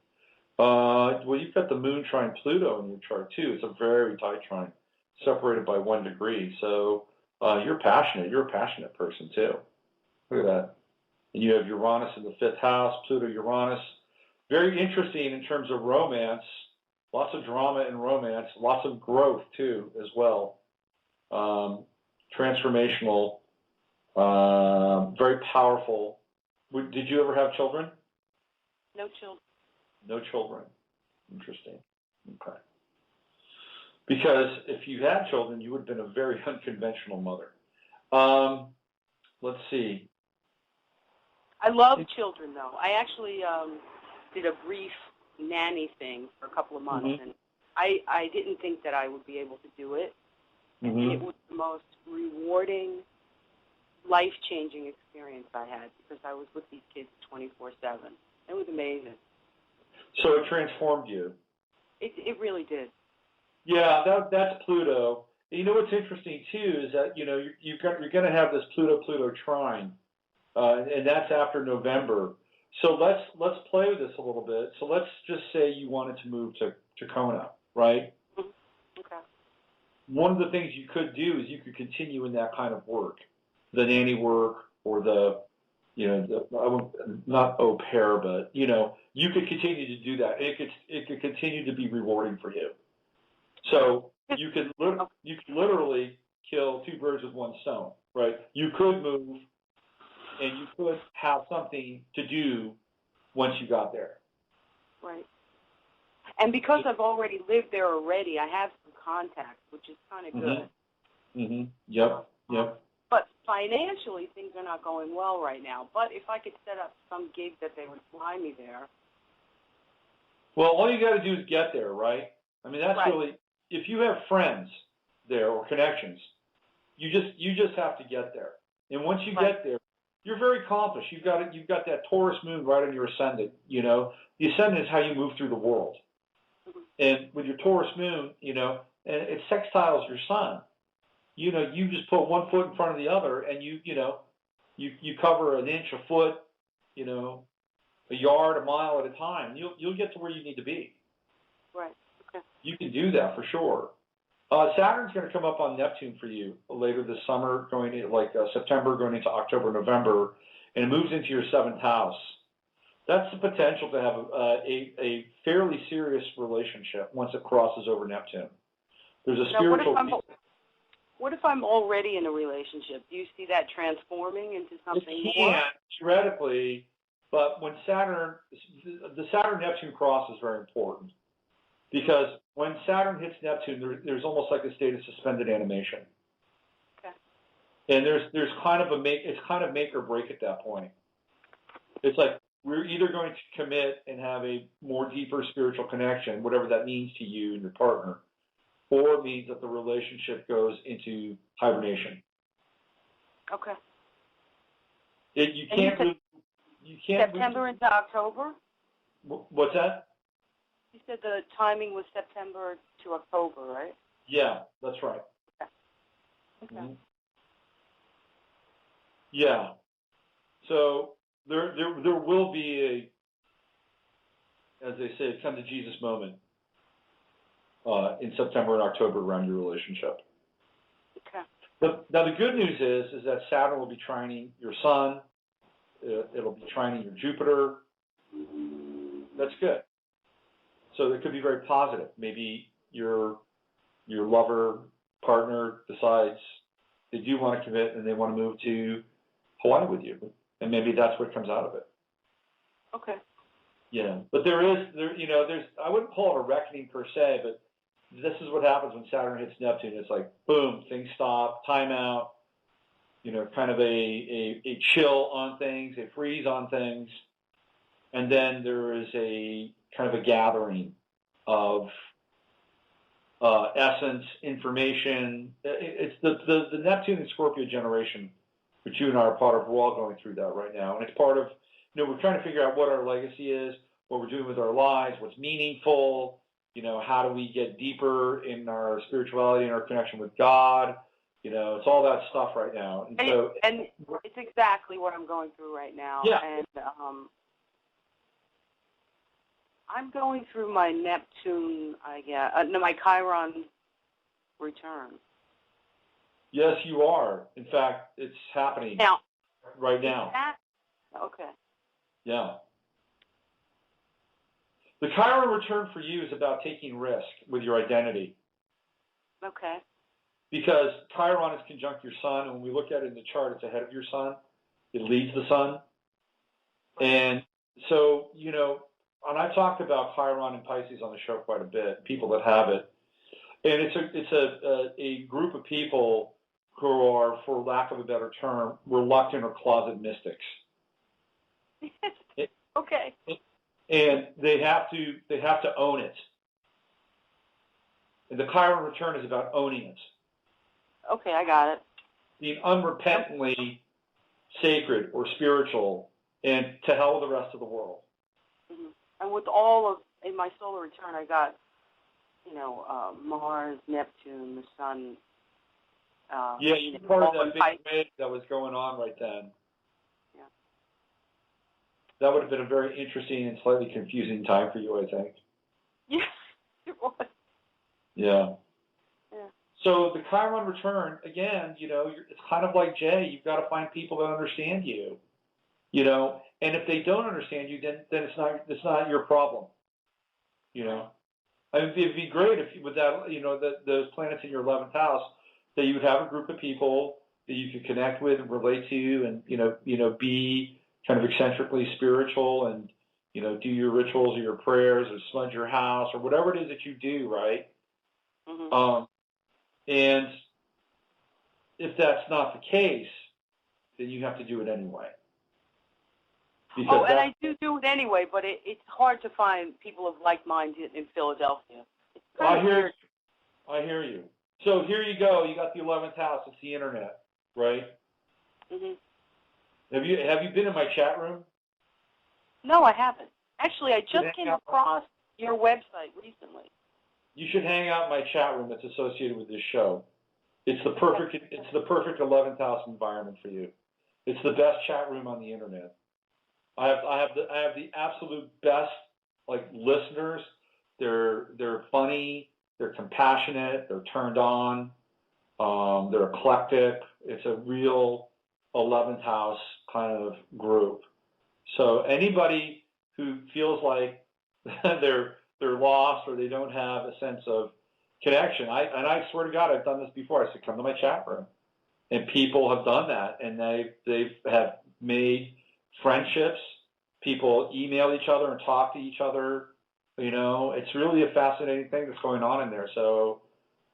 Well, you've got the moon trine Pluto in your chart too. It's a very tight trine, separated by 1 degree. So you're passionate. You're a passionate person too. Look at that. And you have Uranus in the 5th house, Pluto, Uranus. Very interesting in terms of romance. Lots of drama and romance. Lots of growth too, as well. Transformational. Very powerful. Did you ever have children? No children. No children. Interesting. Okay. Because if you had children, you would have been a very unconventional mother. Let's see. I love children, though. I actually did a brief nanny thing for a couple of months, and I didn't think that I would be able to do it. Mm-hmm. And it was the most rewarding, life-changing experience I had because I was with these kids 24/7. It was amazing. So it transformed you. It really did. Yeah, that's Pluto. And you know what's interesting too is that you're going to have this Pluto trine, and that's after November. So let's play with this a little bit. So let's just say you wanted to move to Kona, right? Mm-hmm. Okay. One of the things you could do is you could continue in that kind of work, the nanny work or not au pair, but you could continue to do that. It could continue to be rewarding for you. So you could literally kill two birds with one stone, right? You could move, and you could have something to do once you got there. Right. And because I've already lived there already, I have some contacts, which is kind of good. Mm-hmm. Yep. But financially, things are not going well right now. But if I could set up some gig that they would fly me there. Well, all you got to do is get there, right? I mean, that's right. really, if you have friends there or connections, you just have to get there. And once you get there, you're very accomplished. You've got that Taurus moon right on your ascendant. The ascendant is how you move through the world. Mm-hmm. And with your Taurus moon, and it sextiles your sun. You just put one foot in front of the other, and you cover an inch, a foot, a yard, a mile at a time. You'll get to where you need to be. Right. Okay. You can do that for sure. Saturn's going to come up on Neptune for you later this summer, going into September, going into October, November, and it moves into your 7th house. That's the potential to have a fairly serious relationship once it crosses over Neptune. There's a spiritual. What if I'm already in a relationship? Do you see that transforming into something more? It can, theoretically, but when the Saturn-Neptune cross is very important because when Saturn hits Neptune, there's almost like a state of suspended animation. Okay. And there's kind of it's kind of make or break at that point. It's like we're either going to commit and have a more deeper spiritual connection, whatever that means to you and your partner, or it means that the relationship goes into hibernation. Okay. You can't September into October? What's that? You said the timing was September to October, right? Yeah, that's right. Okay. Mm-hmm. Yeah. So there will be as they say, a come to Jesus moment in September and October around your relationship. Okay. But now the good news is that Saturn will be trining your Sun. It'll be trining your Jupiter. That's good. So it could be very positive. Maybe your lover, partner decides they do want to commit and they want to move to Hawaii with you, and maybe that's what comes out of it. Okay. Yeah, but there's I wouldn't call it a reckoning per se, but this is what happens when Saturn hits Neptune. It's like boom, things stop, time out. Kind of a chill on things, a freeze on things, and then there is a kind of a gathering of essence, information. It's the Neptune and Scorpio generation, which you and I are part of. We're all going through that right now, and it's part of. We're trying to figure out what our legacy is, what we're doing with our lives, what's meaningful. How do we get deeper in our spirituality and our connection with God? It's all that stuff right now. And it's exactly what I'm going through right now. Yeah. And I'm going through my Neptune, my Chiron return. Yes, you are. In fact, it's happening right now. Okay. Yeah. The Chiron return for you is about taking risk with your identity. Okay. Because Chiron is conjunct your sun, and when we look at it in the chart, it's ahead of your sun. It leads the sun. And so, and I talked about Chiron and Pisces on the show quite a bit, people that have it. And it's a group of people who are, for lack of a better term, reluctant or closet mystics. Okay. And they have to own it. And the Chiron return is about owning it. Okay, I got it. Being unrepentantly sacred or spiritual, and to hell with the rest of the world. Mm-hmm. And with all of, in my solar return, I got, Mars, Neptune, the Sun. Yeah, you're part of that big wave that was going on right then. Yeah. That would have been a very interesting and slightly confusing time for you, I think. Yes, it was. Yeah. Yeah. So the Chiron return, again, it's kind of like Jay. You've got to find people that understand you, and if they don't understand you, then it's not your problem, I mean, it'd be great if with that, those planets in your 11th house, that you would have a group of people that you could connect with and relate to, and be kind of eccentrically spiritual, and do your rituals or your prayers or smudge your house or whatever it is that you do, right? Mm-hmm. And if that's not the case, then you have to do it anyway. And I do it anyway, but it's hard to find people of like mind in Philadelphia. I hear you. So here you go. You got the 11th house. It's the internet, right? Mhm. Have you been in my chat room? No, I haven't. Actually, I just came across your website recently. You should hang out in my chat room that's associated with this show. It's the perfect 11th house environment for you. It's the best chat room on the internet. I have the absolute best listeners. They're funny, they're compassionate, they're turned on, they're eclectic. It's a real 11th house kind of group. So anybody who feels like they're lost or they don't have a sense of connection, I swear to God, I've done this before. I said, come to my chat room, and people have done that, and they have made friendships. People email each other and talk to each other. It's really a fascinating thing that's going on in there. So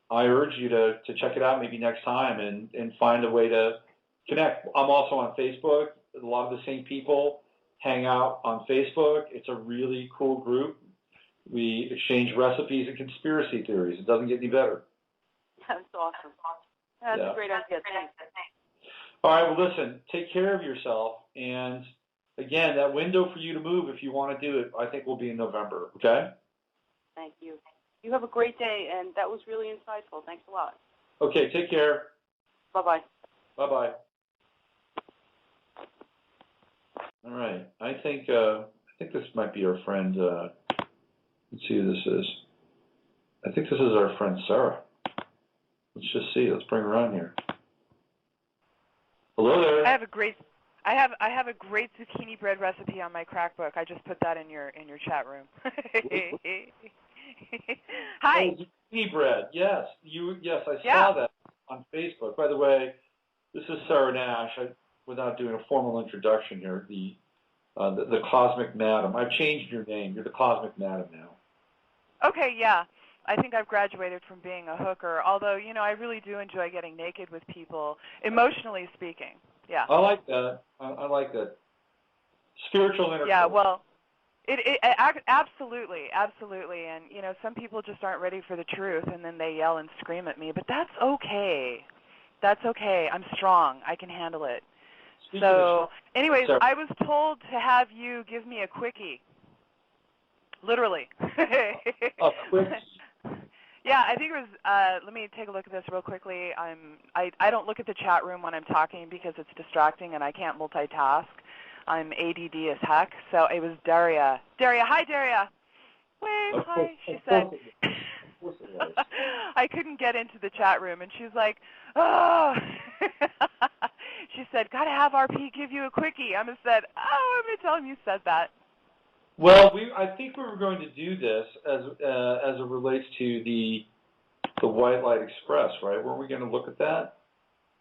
I urge you to check it out maybe next time and find a way to connect. I'm also on Facebook. A lot of the same people hang out on Facebook. It's a really cool group. We exchange recipes and conspiracy theories. It doesn't get any better. That's awesome. That's a great idea. Thanks. All right, well, listen, take care of yourself. And, again, that window for you to move, if you want to do it, I think will be in November, okay? Thank you. You have a great day, and that was really insightful. Thanks a lot. Okay, take care. Bye-bye. Bye-bye. All right, I think this might be our friend, let's see who this is. I think this is our friend Sarah. Let's just see. Let's bring her on here. Hello there. I have a great zucchini bread recipe on my crack book. I just put that in your chat room. Hi. Oh, zucchini bread. Yes. I saw that on Facebook. By the way, this is Sarah Nash. Without doing a formal introduction here, the Cosmic Madam. I've changed your name. You're the Cosmic Madam now. Okay, yeah. I think I've graduated from being a hooker, although, I really do enjoy getting naked with people, emotionally speaking. Yeah. I like that. I like that. Spiritual intercourse. Yeah, well, it absolutely. And, some people just aren't ready for the truth, and then they yell and scream at me, but that's okay. That's okay. I'm strong. I can handle it. So, anyways, I was told to have you give me a quickie. Literally. A quickie? Yeah, I think it was, let me take a look at this real quickly. I don't look at the chat room when I'm talking because it's distracting and I can't multitask. I'm ADD as heck. So it was Daria. Hi, Daria. Wave, hi. She said, I couldn't get into the chat room, and she's like, oh. She said, got to have RP give you a quickie. I said, I'm going to tell him you said that. Well, I think we were going to do this as it relates to the White Light Express, right? Weren't we going to look at that?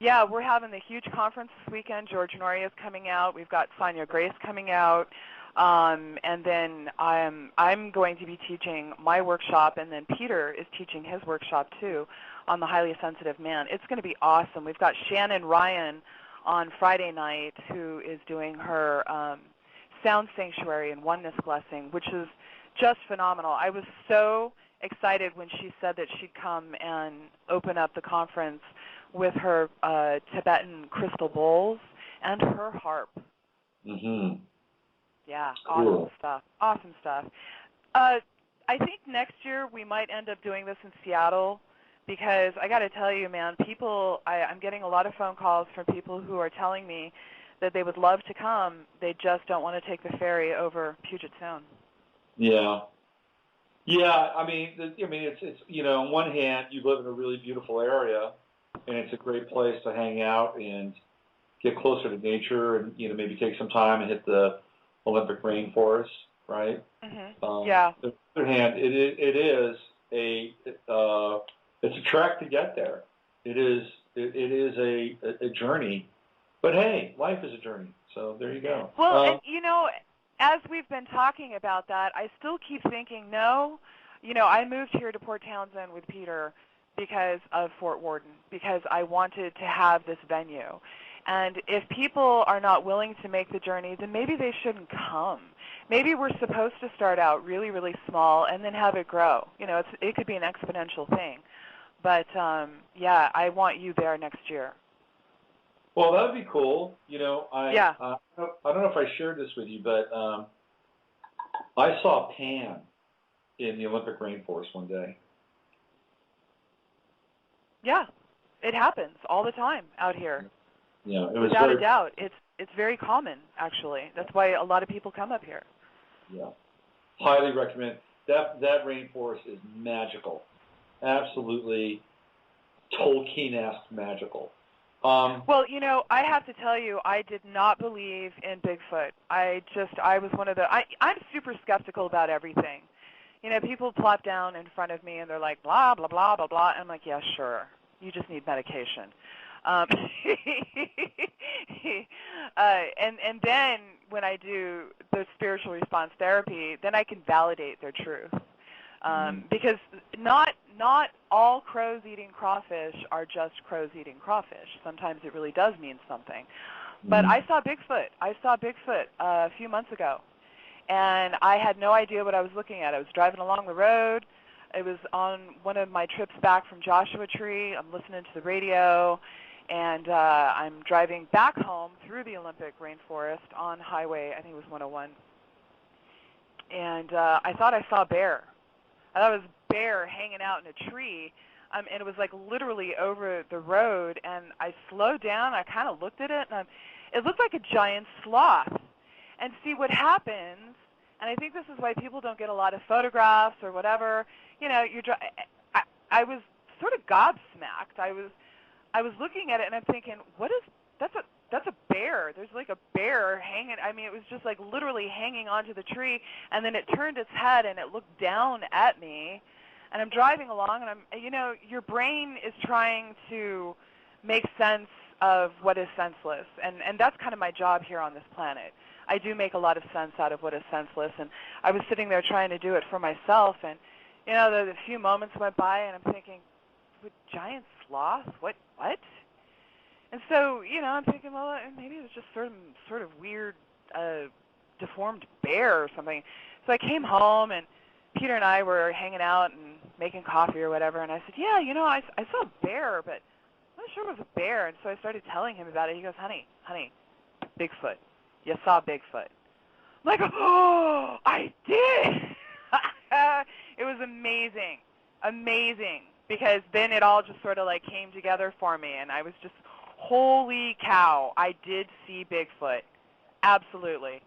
Yeah, we're having the huge conference this weekend. George Noria is coming out. We've got Sonia Grace coming out. And then I'm going to be teaching my workshop, and then Peter is teaching his workshop too on the highly sensitive man. It's going to be awesome. We've got Shannon Ryan on Friday night who is doing her Sound Sanctuary and Oneness Blessing, which is just phenomenal. I was so excited when she said that she'd come and open up the conference with her Tibetan crystal bowls and her harp. Mm-hmm. Yeah, cool. Awesome stuff. Awesome stuff. I think next year we might end up doing this in Seattle because I got to tell you, man, I'm getting a lot of phone calls from people who are telling me that they would love to come. They just don't want to take the ferry over Puget Sound. Yeah. Yeah, I mean, it's on one hand, you live in a really beautiful area, and it's a great place to hang out and get closer to nature, and maybe take some time and hit the Olympic rainforest, right? Mm-hmm. Yeah. On the other hand, it's a trek to get there. It is a journey, but hey, life is a journey. So there you go. Well, and as we've been talking about that, I still keep thinking, I moved here to Port Townsend with Peter because of Fort Worden, because I wanted to have this venue. And if people are not willing to make the journey, then maybe they shouldn't come. Maybe we're supposed to start out really, really small and then have it grow. It could be an exponential thing. But, I want you there next year. Well, that would be cool. I don't know if I shared this with you, but I saw Pan in the Olympic rainforest one day. Yeah, it happens all the time out here. Yeah, it was without a doubt. It's very common, actually. That's why a lot of people come up here. Yeah, highly recommend. That rainforest is magical, absolutely Tolkien-esque magical. Well, I have to tell you, I did not believe in Bigfoot. I was one of I'm super skeptical about everything. People plop down in front of me and they're like, blah, blah, blah, blah, blah. And I'm like, yeah, sure. You just need medication. And then when I do the spiritual response therapy, then I can validate their truth. Because not all crows eating crawfish are just crows eating crawfish. Sometimes it really does mean something. But I saw Bigfoot. A few months ago, and I had no idea what I was looking at. I was driving along the road. It was on one of my trips back from Joshua Tree. I'm listening to the radio, and I'm driving back home through the Olympic rainforest on highway, I think it was 101. And I thought I saw a bear. I thought it was a bear hanging out in a tree, and it was like literally over the road. And I slowed down. I kind of looked at it, and it looked like a giant sloth. And see what happens, and I think this is why people don't get a lot of photographs or whatever. I was sort of gobsmacked. I was looking at it, and I'm thinking, that's a bear. There's like a bear hanging. I mean, it was just like literally hanging onto the tree, and then it turned its head and it looked down at me. And I'm driving along, and your brain is trying to make sense of what is senseless, and that's kind of my job here on this planet. I do make a lot of sense out of what is senseless, and I was sitting there trying to do it for myself, and the few moments went by, and I'm thinking, giant sloth? What? And so, I'm thinking, well, maybe it was just sort of weird, deformed bear or something. So I came home, and Peter and I were hanging out and making coffee or whatever, and I said, yeah, I saw a bear, but I'm not sure it was a bear. And so I started telling him about it. He goes, honey, Bigfoot. You saw Bigfoot. I'm like, oh, I did. It was amazing, because then it all just sort of like came together for me, and I was just, holy cow, I did see Bigfoot. Absolutely.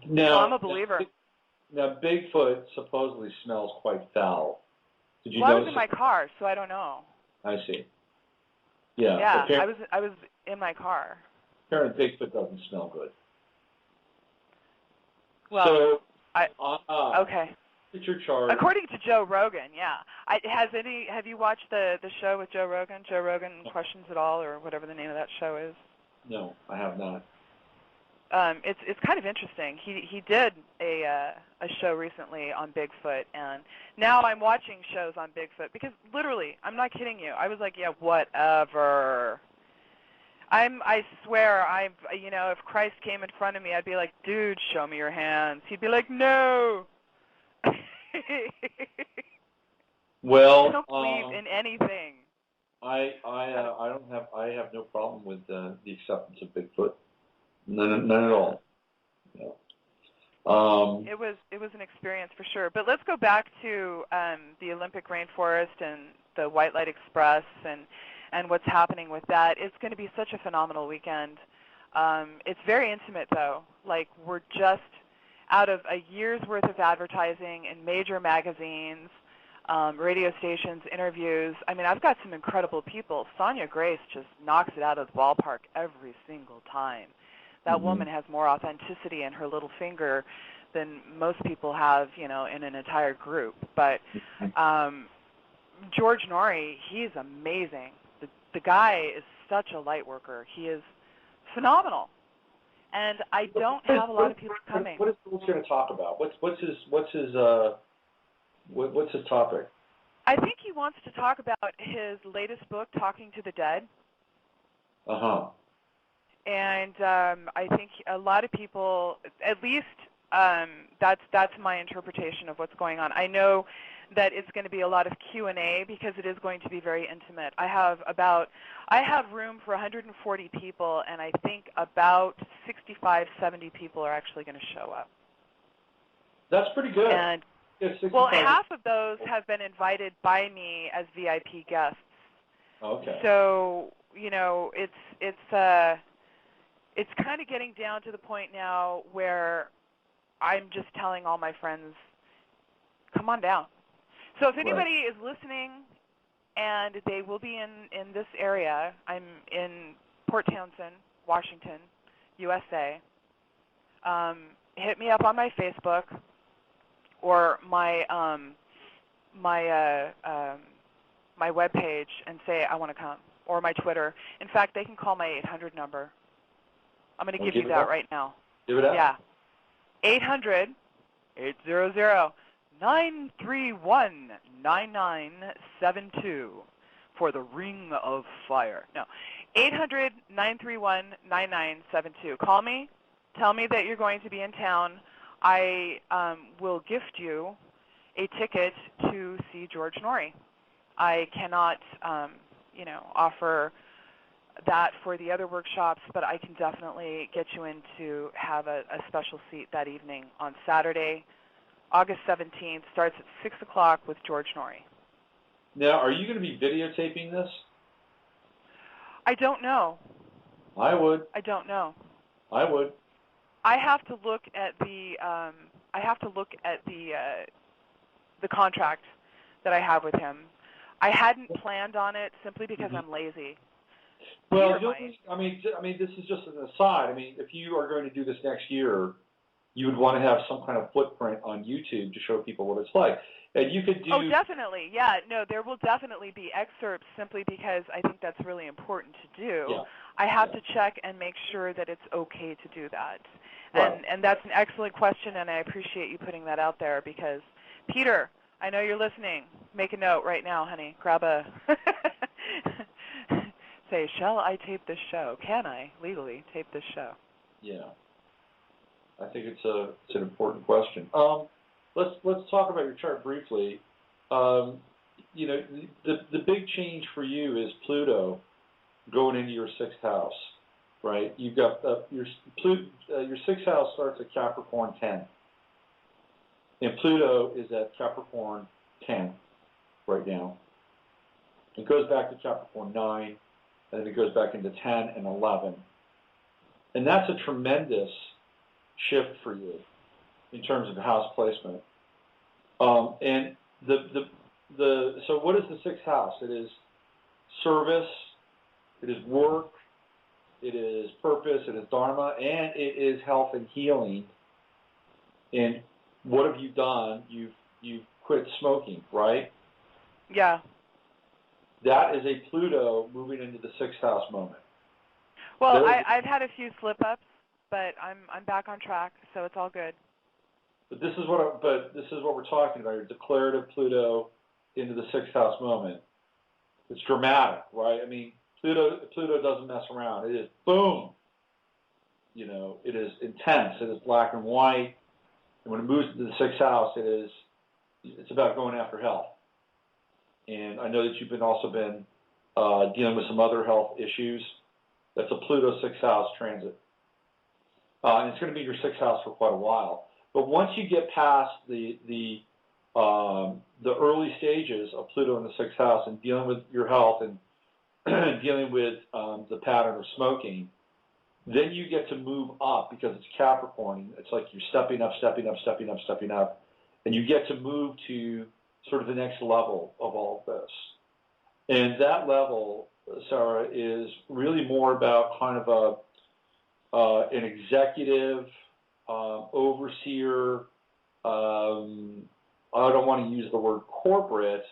Now, I'm a believer. Now, Bigfoot supposedly smells quite foul. Did you I notice? was in my car, so I don't know. I see. Yeah. Yeah, I was in my car. Apparently, Bigfoot doesn't smell good. Well, so, okay. It's your chart. According to Joe Rogan, yeah. Have you watched the show with Joe Rogan? Joe Rogan Questions It All, or whatever the name of that show is? No, I have not. It's kind of interesting. He did a show recently on Bigfoot, and now I'm watching shows on Bigfoot because literally, I'm not kidding you. I was like, yeah, whatever. I swear, if Christ came in front of me, I'd be like, dude, show me your hands. He'd be like, no. Well, I don't believe in anything. I have no problem with the acceptance of Bigfoot. None at all. No. It was an experience for sure. But let's go back to the Olympic rainforest and the White Light Express and what's happening with that. It's going to be such a phenomenal weekend. It's very intimate, though. Like, we're just out of a year's worth of advertising in major magazines, radio stations, interviews. I mean, I've got some incredible people. Sonia Grace just knocks it out of the ballpark every single time. That woman has more authenticity in her little finger than most people have, in an entire group. But George Norrie, he's amazing. The guy is such a light worker. He is phenomenal. And I don't have a lot of people coming. What is George going to talk about? What's his topic? I think he wants to talk about his latest book, Talking to the Dead. Uh-huh. And I think a lot of people, at least that's my interpretation of what's going on. I know that it's going to be a lot of Q&A because it is going to be very intimate. I have room for 140 people, and I think about 65, 70 people are actually going to show up. That's pretty good. And well, half of those have been invited by me as VIP guests. Okay. So, it's kind of getting down to the point now where I'm just telling all my friends, come on down. So if anybody is listening and they will be in this area, I'm in Port Townsend, Washington, USA. Hit me up on my Facebook or my webpage and say I want to come, or my Twitter. In fact, they can call my 800 number. I'm going to give you that right now. Give it out. Yeah. 800-800-931-9972 for the Ring of Fire. No, 800-931-9972. Call me. Tell me that you're going to be in town. I will gift you a ticket to see George Norrie. I cannot, offer that for the other workshops, but I can definitely get you in to have a special seat that evening on Saturday, August 17th. Starts at 6 o'clock with George Norrie. Now, are you going to be videotaping this? I don't know. I would. I don't know. I would. I have to look at the the contract that I have with him. I hadn't planned on it simply because I'm lazy. Well, I mean, this is just an aside. I mean, if you are going to do this next year, you would want to have some kind of footprint on YouTube to show people what it's like. And you could do... Oh, definitely. Yeah, no, there will definitely be excerpts simply because I think that's really important to do. Yeah. I have to check and make sure that it's okay to do that. Right. And that's an excellent question, and I appreciate you putting that out there because, Peter, I know you're listening. Make a note right now, honey. Grab a... Say, shall I tape this show? Can I legally tape this show? Yeah. I think it's an important question. Let's talk about your chart briefly. The big change for you is Pluto going into your sixth house, right? You've got your sixth house starts at Capricorn 10, and Pluto is at Capricorn 10 right now. It goes back to Capricorn 9, and then it goes back into 10 and 11, and that's a tremendous shift for you in terms of house placement. And so what is the sixth house? It is service, it is work, it is purpose, it is dharma, and it is health and healing. And what have you done? You've quit smoking, right? Yeah. That is a Pluto moving into the sixth house moment. Well, I've had a few slip-ups, but I'm back on track, so it's all good. But this is what we're talking about. Your declarative Pluto into the sixth house moment. It's dramatic, right? I mean, Pluto doesn't mess around. It is boom. It is intense. It is black and white. And when it moves into the sixth house, it's about going after health. and I know that you've also been dealing with some other health issues. That's a Pluto 6th house transit. And it's going to be your 6th house for quite a while. But once you get past the early stages of Pluto in the 6th house and dealing with your health and dealing with the pattern of smoking, then you get to move up because it's Capricorn. It's like you're stepping up, and you get to move to sort of the next level of all of this. And that level, Sarah, is really more about kind of an executive, overseer. I don't want to use the word corporate,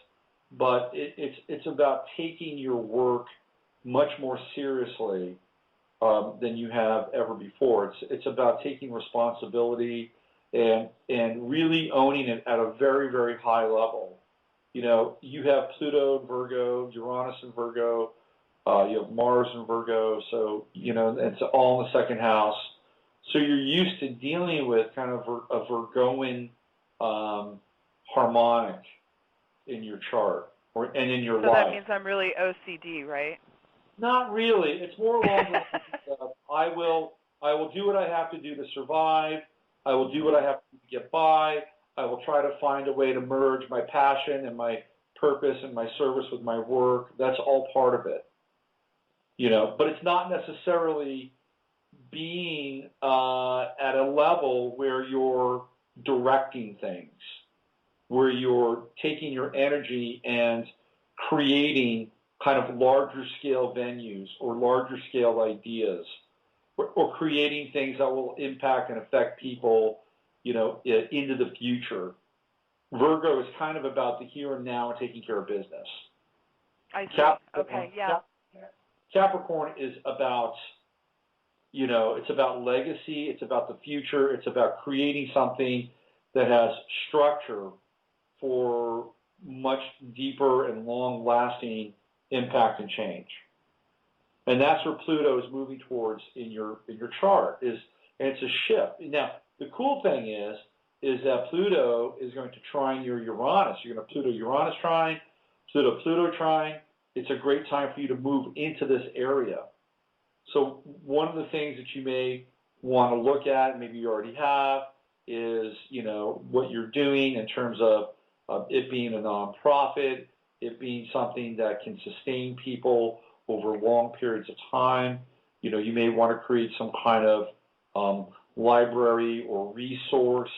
but it's about taking your work much more seriously than you have ever before. It's about taking responsibility and really owning it at a very, very high level. You know, you have Pluto in Virgo, Uranus in Virgo, you have Mars in Virgo, so, you know, it's all in the 2nd house. So you're used to dealing with kind of a Virgoan harmonic in your chart and in your life. So that means I'm really OCD, right? Not really. It's more along the lines of I will do what I have to do to survive. I will do what I have to do to get by. I will try to find a way to merge my passion and my purpose and my service with my work. That's all part of it. You know, but it's not necessarily being at a level where you're directing things, where you're taking your energy and creating kind of larger scale venues or larger scale ideas, or creating things that will impact and affect people, you know, into the future. Virgo is kind of about the here and now and taking care of business. I see. Okay, yeah. Capricorn is about, you know, it's about legacy, it's about the future, it's about creating something that has structure for much deeper and long-lasting impact and change. And that's where Pluto is moving towards in your chart, and it's a shift. Now, the cool thing is that Pluto is going to trine your Uranus. You're going to Pluto-Uranus trine, Pluto-Pluto trine. It's a great time for you to move into this area. So one of the things that you may want to look at, maybe you already have, is, you know, what you're doing in terms of it being a nonprofit, it being something that can sustain people over long periods of time. You know, you may want to create some kind of library or resource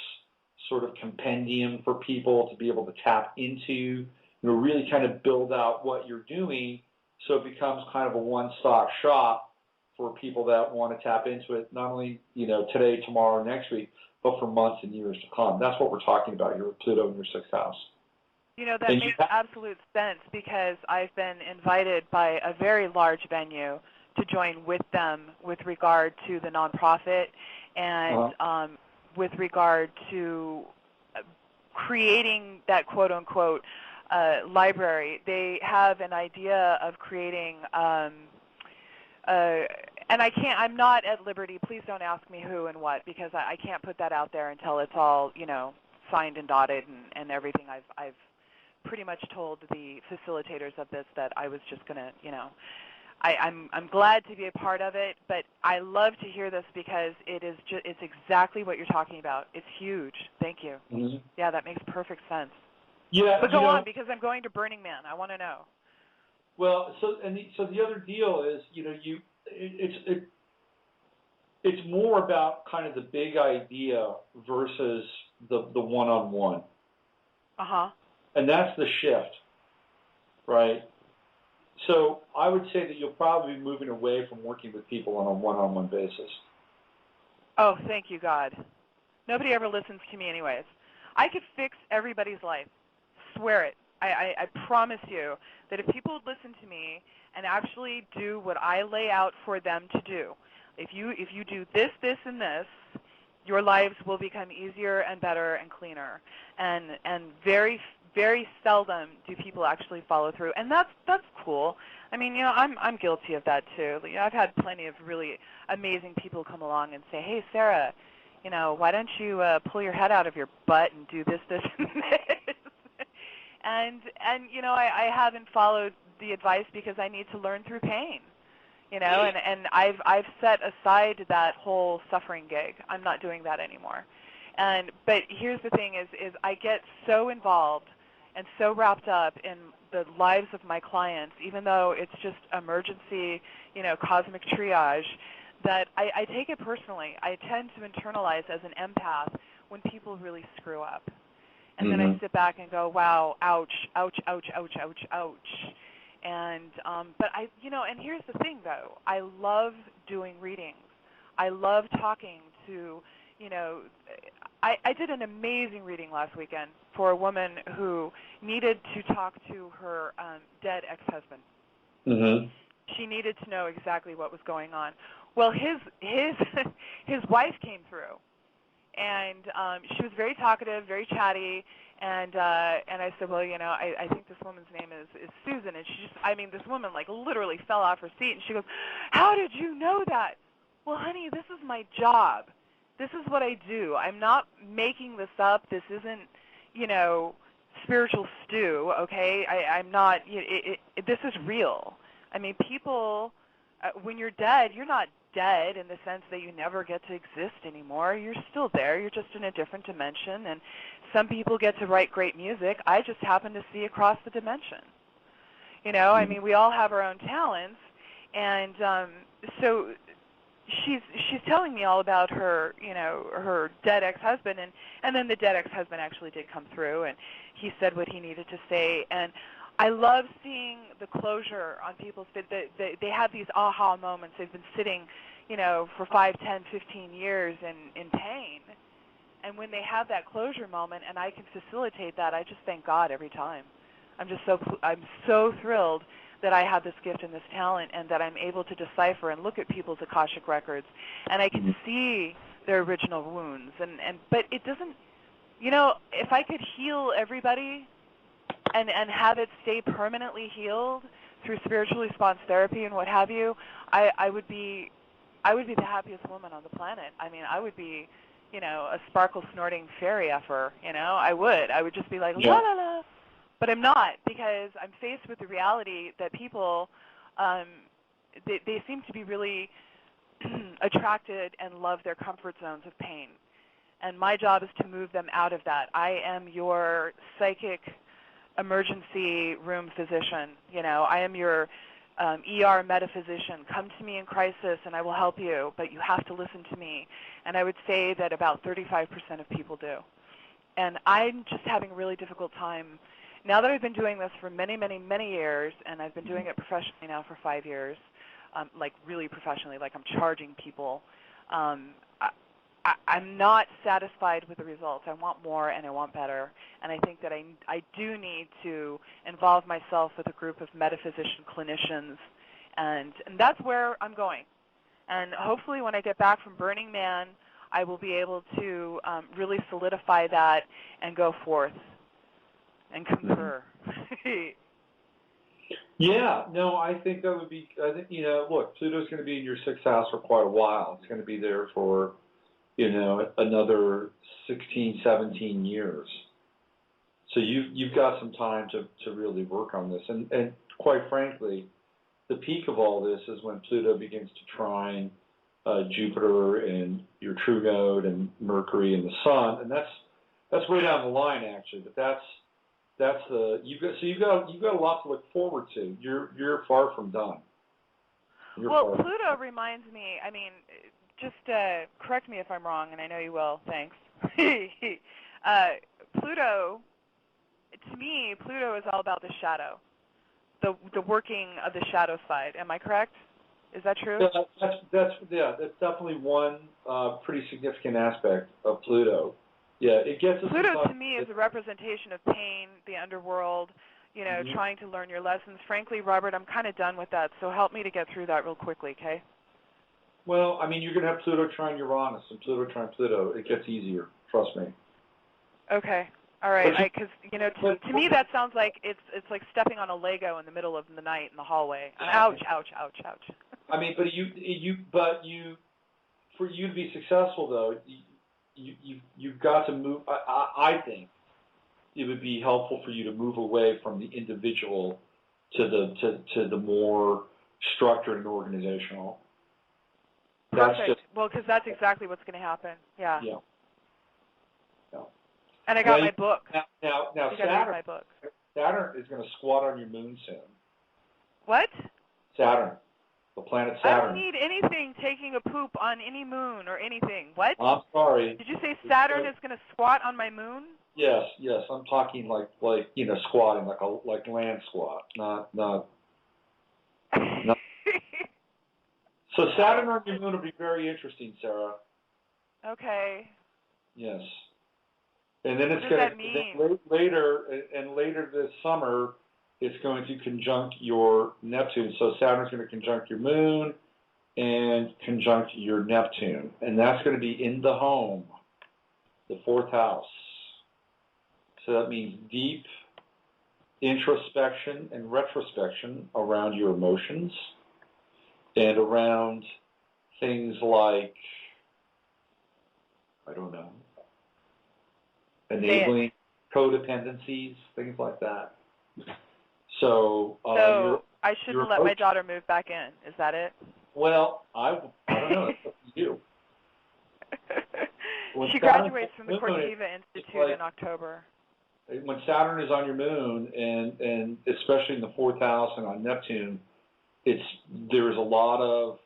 sort of compendium for people to be able to tap into, you know, really kind of build out what you're doing so it becomes kind of a one-stop shop for people that want to tap into it, not only, you know, today, tomorrow, next week, but for months and years to come. That's what we're talking about here with Pluto in your 6th house. You know, that makes absolute sense because I've been invited by a very large venue to join with them with regard to the nonprofit and with regard to creating that quote-unquote library. They have an idea of creating and I'm not at liberty, please don't ask me who and what, because I can't put that out there until it's all, you know, signed and dotted and everything. I've pretty much told the facilitators of this that I was just going to, you know, I'm glad to be a part of it, but I love to hear this because it's exactly what you're talking about. It's huge. Thank you. Mm-hmm. Yeah, that makes perfect sense. Yeah, but go on, because I'm going to Burning Man. I want to know. Well, so the other deal is, you know, it's more about kind of the big idea versus the one-on-one. Uh-huh. And that's the shift, right? So I would say that you'll probably be moving away from working with people on a one-on-one basis. Oh, thank you, God. Nobody ever listens to me anyways. I could fix everybody's life. Swear it. I promise you that if people would listen to me and actually do what I lay out for them to do, if you do this, this, and this, your lives will become easier and better and cleaner. And very, very seldom do people actually follow through, and that's cool. I mean, you know, I'm guilty of that too. You know, I've had plenty of really amazing people come along and say, "Hey, Sarah, you know, why don't you pull your head out of your butt and do this, this, and this?" And I haven't followed the advice because I need to learn through pain. And I've set aside that whole suffering gig. I'm not doing that anymore. But here's the thing is I get so involved and so wrapped up in the lives of my clients, even though it's just emergency, cosmic triage, that I take it personally. I tend to internalize as an empath when people really screw up. And then I sit back and go, wow, ouch, ouch, ouch, ouch, ouch, ouch. And but and here's the thing though, I love doing readings. I love talking to, I did an amazing reading last weekend for a woman who needed to talk to her dead ex-husband. Mm-hmm. She needed to know exactly what was going on. Well, his wife came through, and she was very talkative, very chatty, and I said, well, I think this woman's name is Susan, and this woman like literally fell off her seat, and she goes, how did you know that? Well, honey, this is my job. This is what I do. I'm not making this up. This isn't, spiritual stew, okay? I'm not, this is real. I mean, people, when you're dead, you're not dead in the sense that you never get to exist anymore. You're still there. You're just in a different dimension. And some people get to write great music. I just happen to see across the dimension. I mean, we all have our own talents. And so she's telling me all about her, her dead ex-husband. And then the dead ex-husband actually did come through, and he said what he needed to say. And I love seeing the closure on people's face. They have these aha moments. They've been sitting, for 5, 10, 15 years in pain. And when they have that closure moment and I can facilitate that, I just thank God every time. I'm so thrilled that I have this gift and this talent and that I'm able to decipher and look at people's Akashic records and I can see their original wounds. But it doesn't, if I could heal everybody and have it stay permanently healed through spiritual response therapy and what have you, I would be the happiest woman on the planet. I mean, I would be, a sparkle snorting fairy effer, I would just be like, la la la. But I'm not, because I'm faced with the reality that people, they seem to be really attracted and love their comfort zones of pain. And my job is to move them out of that. I am your psychic emergency room physician. I am your ER metaphysician. Come to me in crisis and I will help you, but you have to listen to me. And I would say that about 35% of people do. And I'm just having a really difficult time. Now that I've been doing this for many, many, many years, and I've been doing it professionally now for 5 years, like really professionally, like I'm charging people, I'm not satisfied with the results. I want more and I want better. And I think that I do need to involve myself with a group of metaphysician clinicians, and that's where I'm going. And hopefully when I get back from Burning Man, I will be able to really solidify that and go forth and concur. Yeah, no, I think that would be, look, Pluto's going to be in your 6th house for quite a while. It's going to be there for, another 16, 17 years. So you've got some time to really work on this. And quite frankly, the peak of all this is when Pluto begins to trine Jupiter and your true node and Mercury and the Sun, and that's way down the line actually. But that's you've got a lot to look forward to. You're far from done. Pluto reminds me. I mean, just correct me if I'm wrong, and I know you will. Thanks. Pluto, to me, Pluto is all about the shadow, the working of the shadow side. Am I correct? Is that true? That's definitely one pretty significant aspect of Pluto. Yeah, it gets us. Pluto to me is a representation of pain, the underworld, trying to learn your lessons. Frankly, Robert, I'm kind of done with that, so help me to get through that real quickly, okay? Well, I mean, you're going to have Pluto trine Uranus and Pluto trine Pluto. It gets easier, trust me. Okay. All right, because to me that sounds like it's like stepping on a Lego in the middle of the night in the hallway. Ouch, ouch, ouch, ouch. I mean, but for you to be successful though, you've got to move. I think it would be helpful for you to move away from the individual to the more structured and organizational. Perfect. Well, because that's exactly what's going to happen. Yeah. Yeah. And I got my book. Now Saturn is going to squat on your moon soon. What? Saturn, the planet Saturn. I don't need anything taking a poop on any moon or anything. What? I'm sorry. Did you say Saturn is going to squat on my moon? Yes. I'm talking like squatting, like land squat, not. So Saturn on your moon will be very interesting, Sarah. Okay. Yes. And then it's going to later this summer, it's going to conjunct your Neptune. So Saturn's going to conjunct your moon and conjunct your Neptune, and that's going to be in the home, the 4th house. So that means deep introspection and retrospection around your emotions and around things like, I don't know, enabling codependencies, things like that. So I shouldn't let my daughter move back in. Is that it? Well, I don't know. It's up to you. She graduates from the Cortiva Institute in October. When Saturn is on your moon, and especially in the 4th house and on Neptune, there's a lot of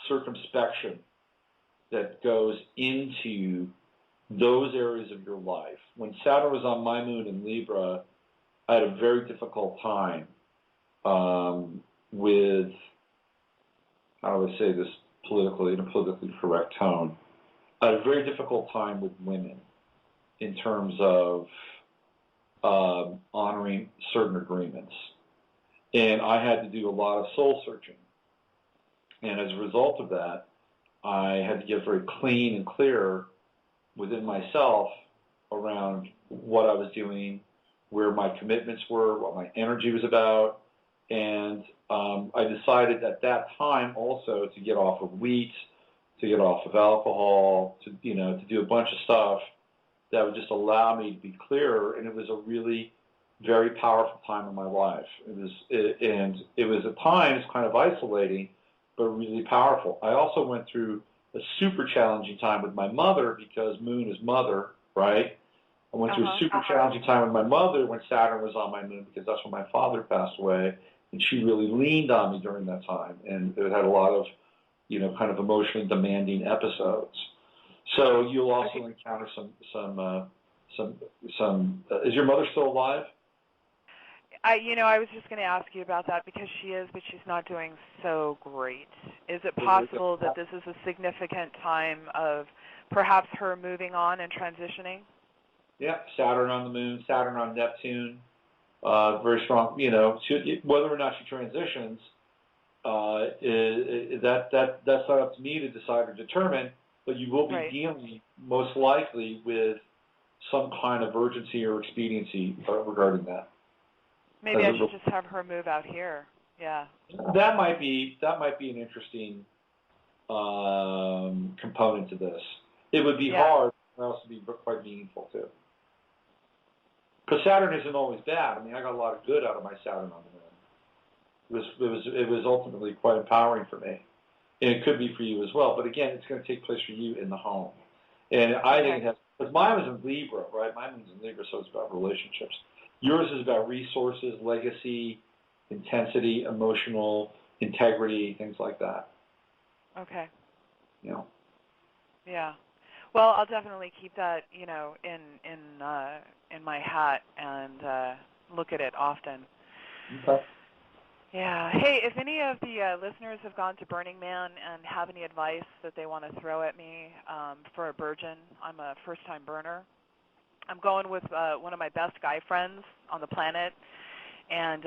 circumspection that goes into those areas of your life. When Saturn was on my moon in Libra, I had a very difficult time with, how do I say this in a politically correct tone? I had a very difficult time with women in terms of honoring certain agreements. And I had to do a lot of soul searching. And as a result of that, I had to get very clean and clear within myself around what I was doing, where my commitments were, what my energy was about. And I decided at that time also to get off of wheat, to get off of alcohol, to do a bunch of stuff that would just allow me to be clearer. And it was a really very powerful time in my life. It was at times kind of isolating, but really powerful. I also went through a super challenging time with my mother because moon is mother, right? I went through a super challenging time with my mother when Saturn was on my moon because that's when my father passed away, and she really leaned on me during that time, and it had a lot of, kind of emotionally demanding episodes. So you'll also encounter some. Is your mother still alive? I was just going to ask you about that because she is, but she's not doing so great. Is it possible that this is a significant time of perhaps her moving on and transitioning? Yeah, Saturn on the moon, Saturn on Neptune, very strong. Whether or not she transitions, that's not up to me to decide or determine. But you will be dealing most likely with some kind of urgency or expediency regarding that. Maybe I should just have her move out here. Yeah. That might be an interesting component to this. It would be hard, but also be quite meaningful too. Because Saturn isn't always bad. I mean, I got a lot of good out of my Saturn on the moon. It was ultimately quite empowering for me, and it could be for you as well. But again, it's going to take place for you in the home, and I think it has. Because mine was in Libra, right? Mine was in Libra, so it's about relationships. Yours is about resources, legacy, intensity, emotional integrity, things like that. Okay. Yeah. Well, I'll definitely keep that, in my hat and look at it often. Okay. Yeah. Hey, if any of the listeners have gone to Burning Man and have any advice that they want to throw at me for a burgeon, I'm a first-time burner. I'm going with one of my best guy friends on the planet, and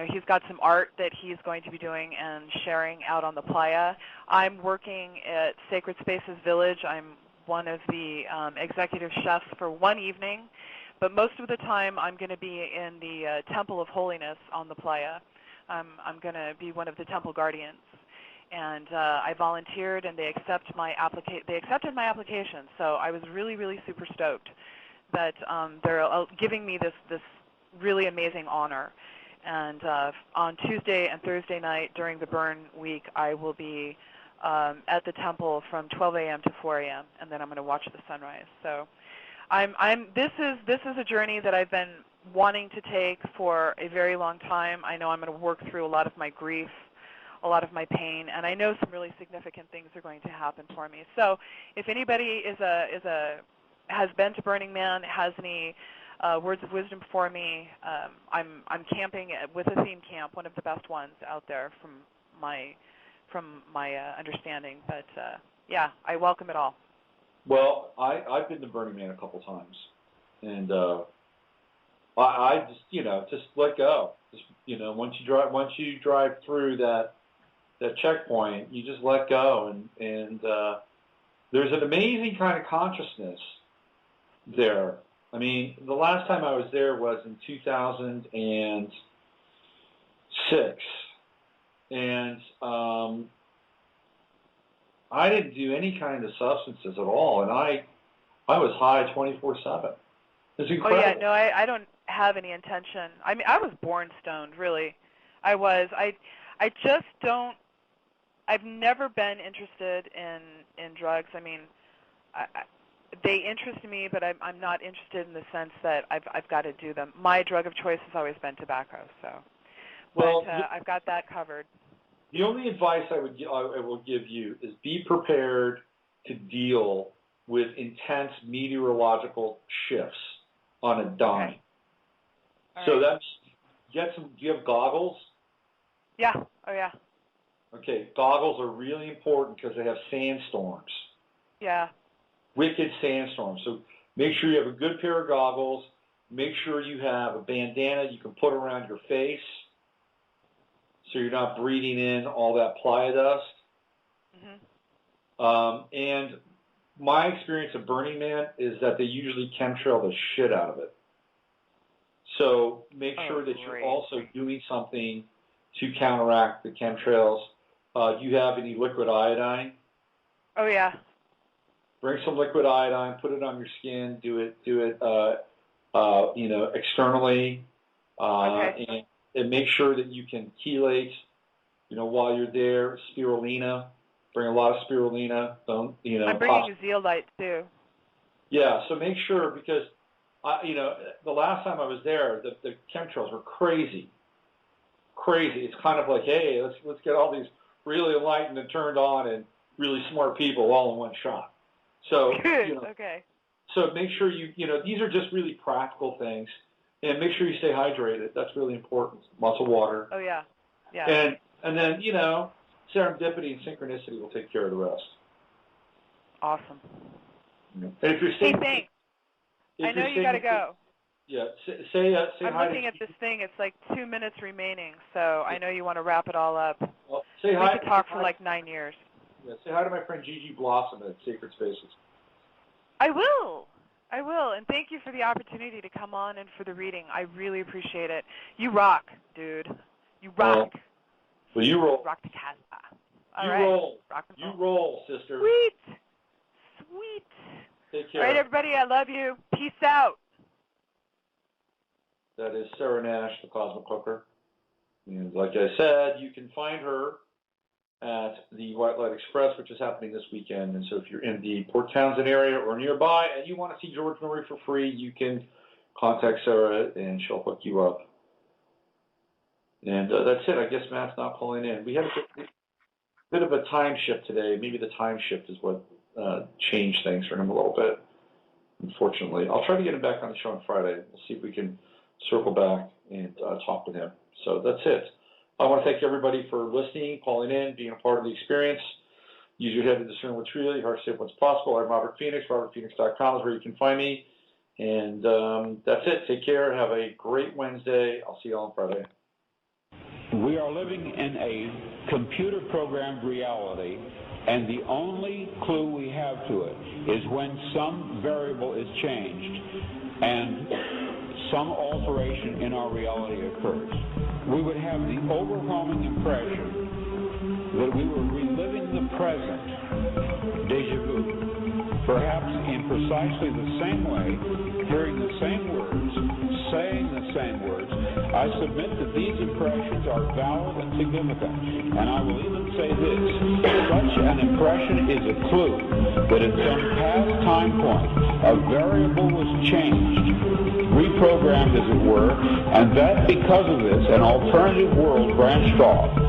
he's got some art that he's going to be doing and sharing out on the playa. I'm working at Sacred Spaces Village. I'm one of the executive chefs for one evening, but most of the time I'm going to be in the Temple of Holiness on the playa. I'm going to be one of the temple guardians, and I volunteered, and they accepted my application. So I was really, really super stoked that they're giving me this really amazing honor. And on Tuesday and Thursday night during the burn week, I will be at the temple from 12 a.m. to 4 a.m. and then I'm going to watch the sunrise. So, this is a journey that I've been wanting to take for a very long time. I know I'm going to work through a lot of my grief, a lot of my pain, and I know some really significant things are going to happen for me. So, if anybody has been to Burning Man, has any words of wisdom for me, I'm camping with a theme camp, one of the best ones out there from my understanding. But yeah, I welcome it all. Well, I've been to Burning Man a couple times, and I just let go. Just, once you drive through that checkpoint, you just let go, and there's an amazing kind of consciousness there. I mean, the last time I was there was in 2006, and I didn't do any kind of substances at all, and I was high 24/7. It's incredible. Oh yeah, no, I don't have any intention. I mean, I was born stoned, really. I was. I just don't. I've never been interested in drugs. I mean, they interest me, but I'm not interested in the sense that I've got to do them. My drug of choice has always been tobacco, so. Well, but I've got that covered. The only advice I will give you is be prepared to deal with intense meteorological shifts on a dime. Okay. So that's do you have goggles? Yeah. Oh yeah. Okay, goggles are really important because they have sandstorms. Yeah. Wicked sandstorms. So make sure you have a good pair of goggles. Make sure you have a bandana you can put around your face so you're not breathing in all that playa dust. Mm-hmm. And my experience of Burning Man is that they usually chemtrail the shit out of it. So make sure that you're also doing something to counteract the chemtrails. Do you have any liquid iodine? Oh yeah. Bring some liquid iodine, put it on your skin, do it externally, okay. and make sure that you can chelate, while you're there, spirulina. Bring a lot of spirulina. I'm bringing zeolite too. Yeah, so make sure because, the last time I was there, the chemtrails were crazy. It's kind of like, hey, let's get all these really enlightened and turned on and really smart people all in one shot. So, okay. So make sure these are just really practical things, and make sure you stay hydrated. That's really important. Lots of water. Oh yeah, yeah. And then serendipity and synchronicity will take care of the rest. Awesome. And if you're staying, thanks. I know you got to go. Yeah, say I'm hi. I'm looking at this thing. It's like 2 minutes remaining, so I know you want to wrap it all up. Well, say hi. We could talk for like 9 years. Yeah, say hi to my friend Gigi Blossom at Sacred Spaces. I will, and thank you for the opportunity to come on and for the reading. I really appreciate it. You rock, dude. You rock. Well, you roll. Rock the Casbah. You roll. You roll, sister. Sweet. Take care. All right, everybody, I love you. Peace out. That is Sarah Nash, the Cosmic Hooker. And like I said, you can find her at the White Light Express, which is happening this weekend. And so if you're in the Port Townsend area or nearby and you want to see George Norrie for free, you can contact Sarah and she'll hook you up. And that's it. I guess Matt's not pulling in. We had a bit of a time shift today. Maybe the time shift is what changed things for him a little bit, unfortunately. I'll try to get him back on the show on Friday. We'll see if we can circle back and talk with him. So that's it. I want to thank everybody for listening, calling in, being a part of the experience. Use your head to discern what's real, your heart to say what's possible. I'm Robert Phoenix. RobertPhoenix.com is where you can find me. And that's it. Take care. Have a great Wednesday. I'll see you all on Friday. We are living in a computer-programmed reality, and the only clue we have to it is when some variable is changed and some alteration in our reality occurs. We would have the overwhelming impression that we were reliving the present, déjà vu. perhaps in precisely the same way, hearing the same words, saying the same words, I submit that these impressions are valid and significant. And I will even say this, such an impression is a clue that at some past time point, a variable was changed, reprogrammed as it were, and that because of this, an alternative world branched off.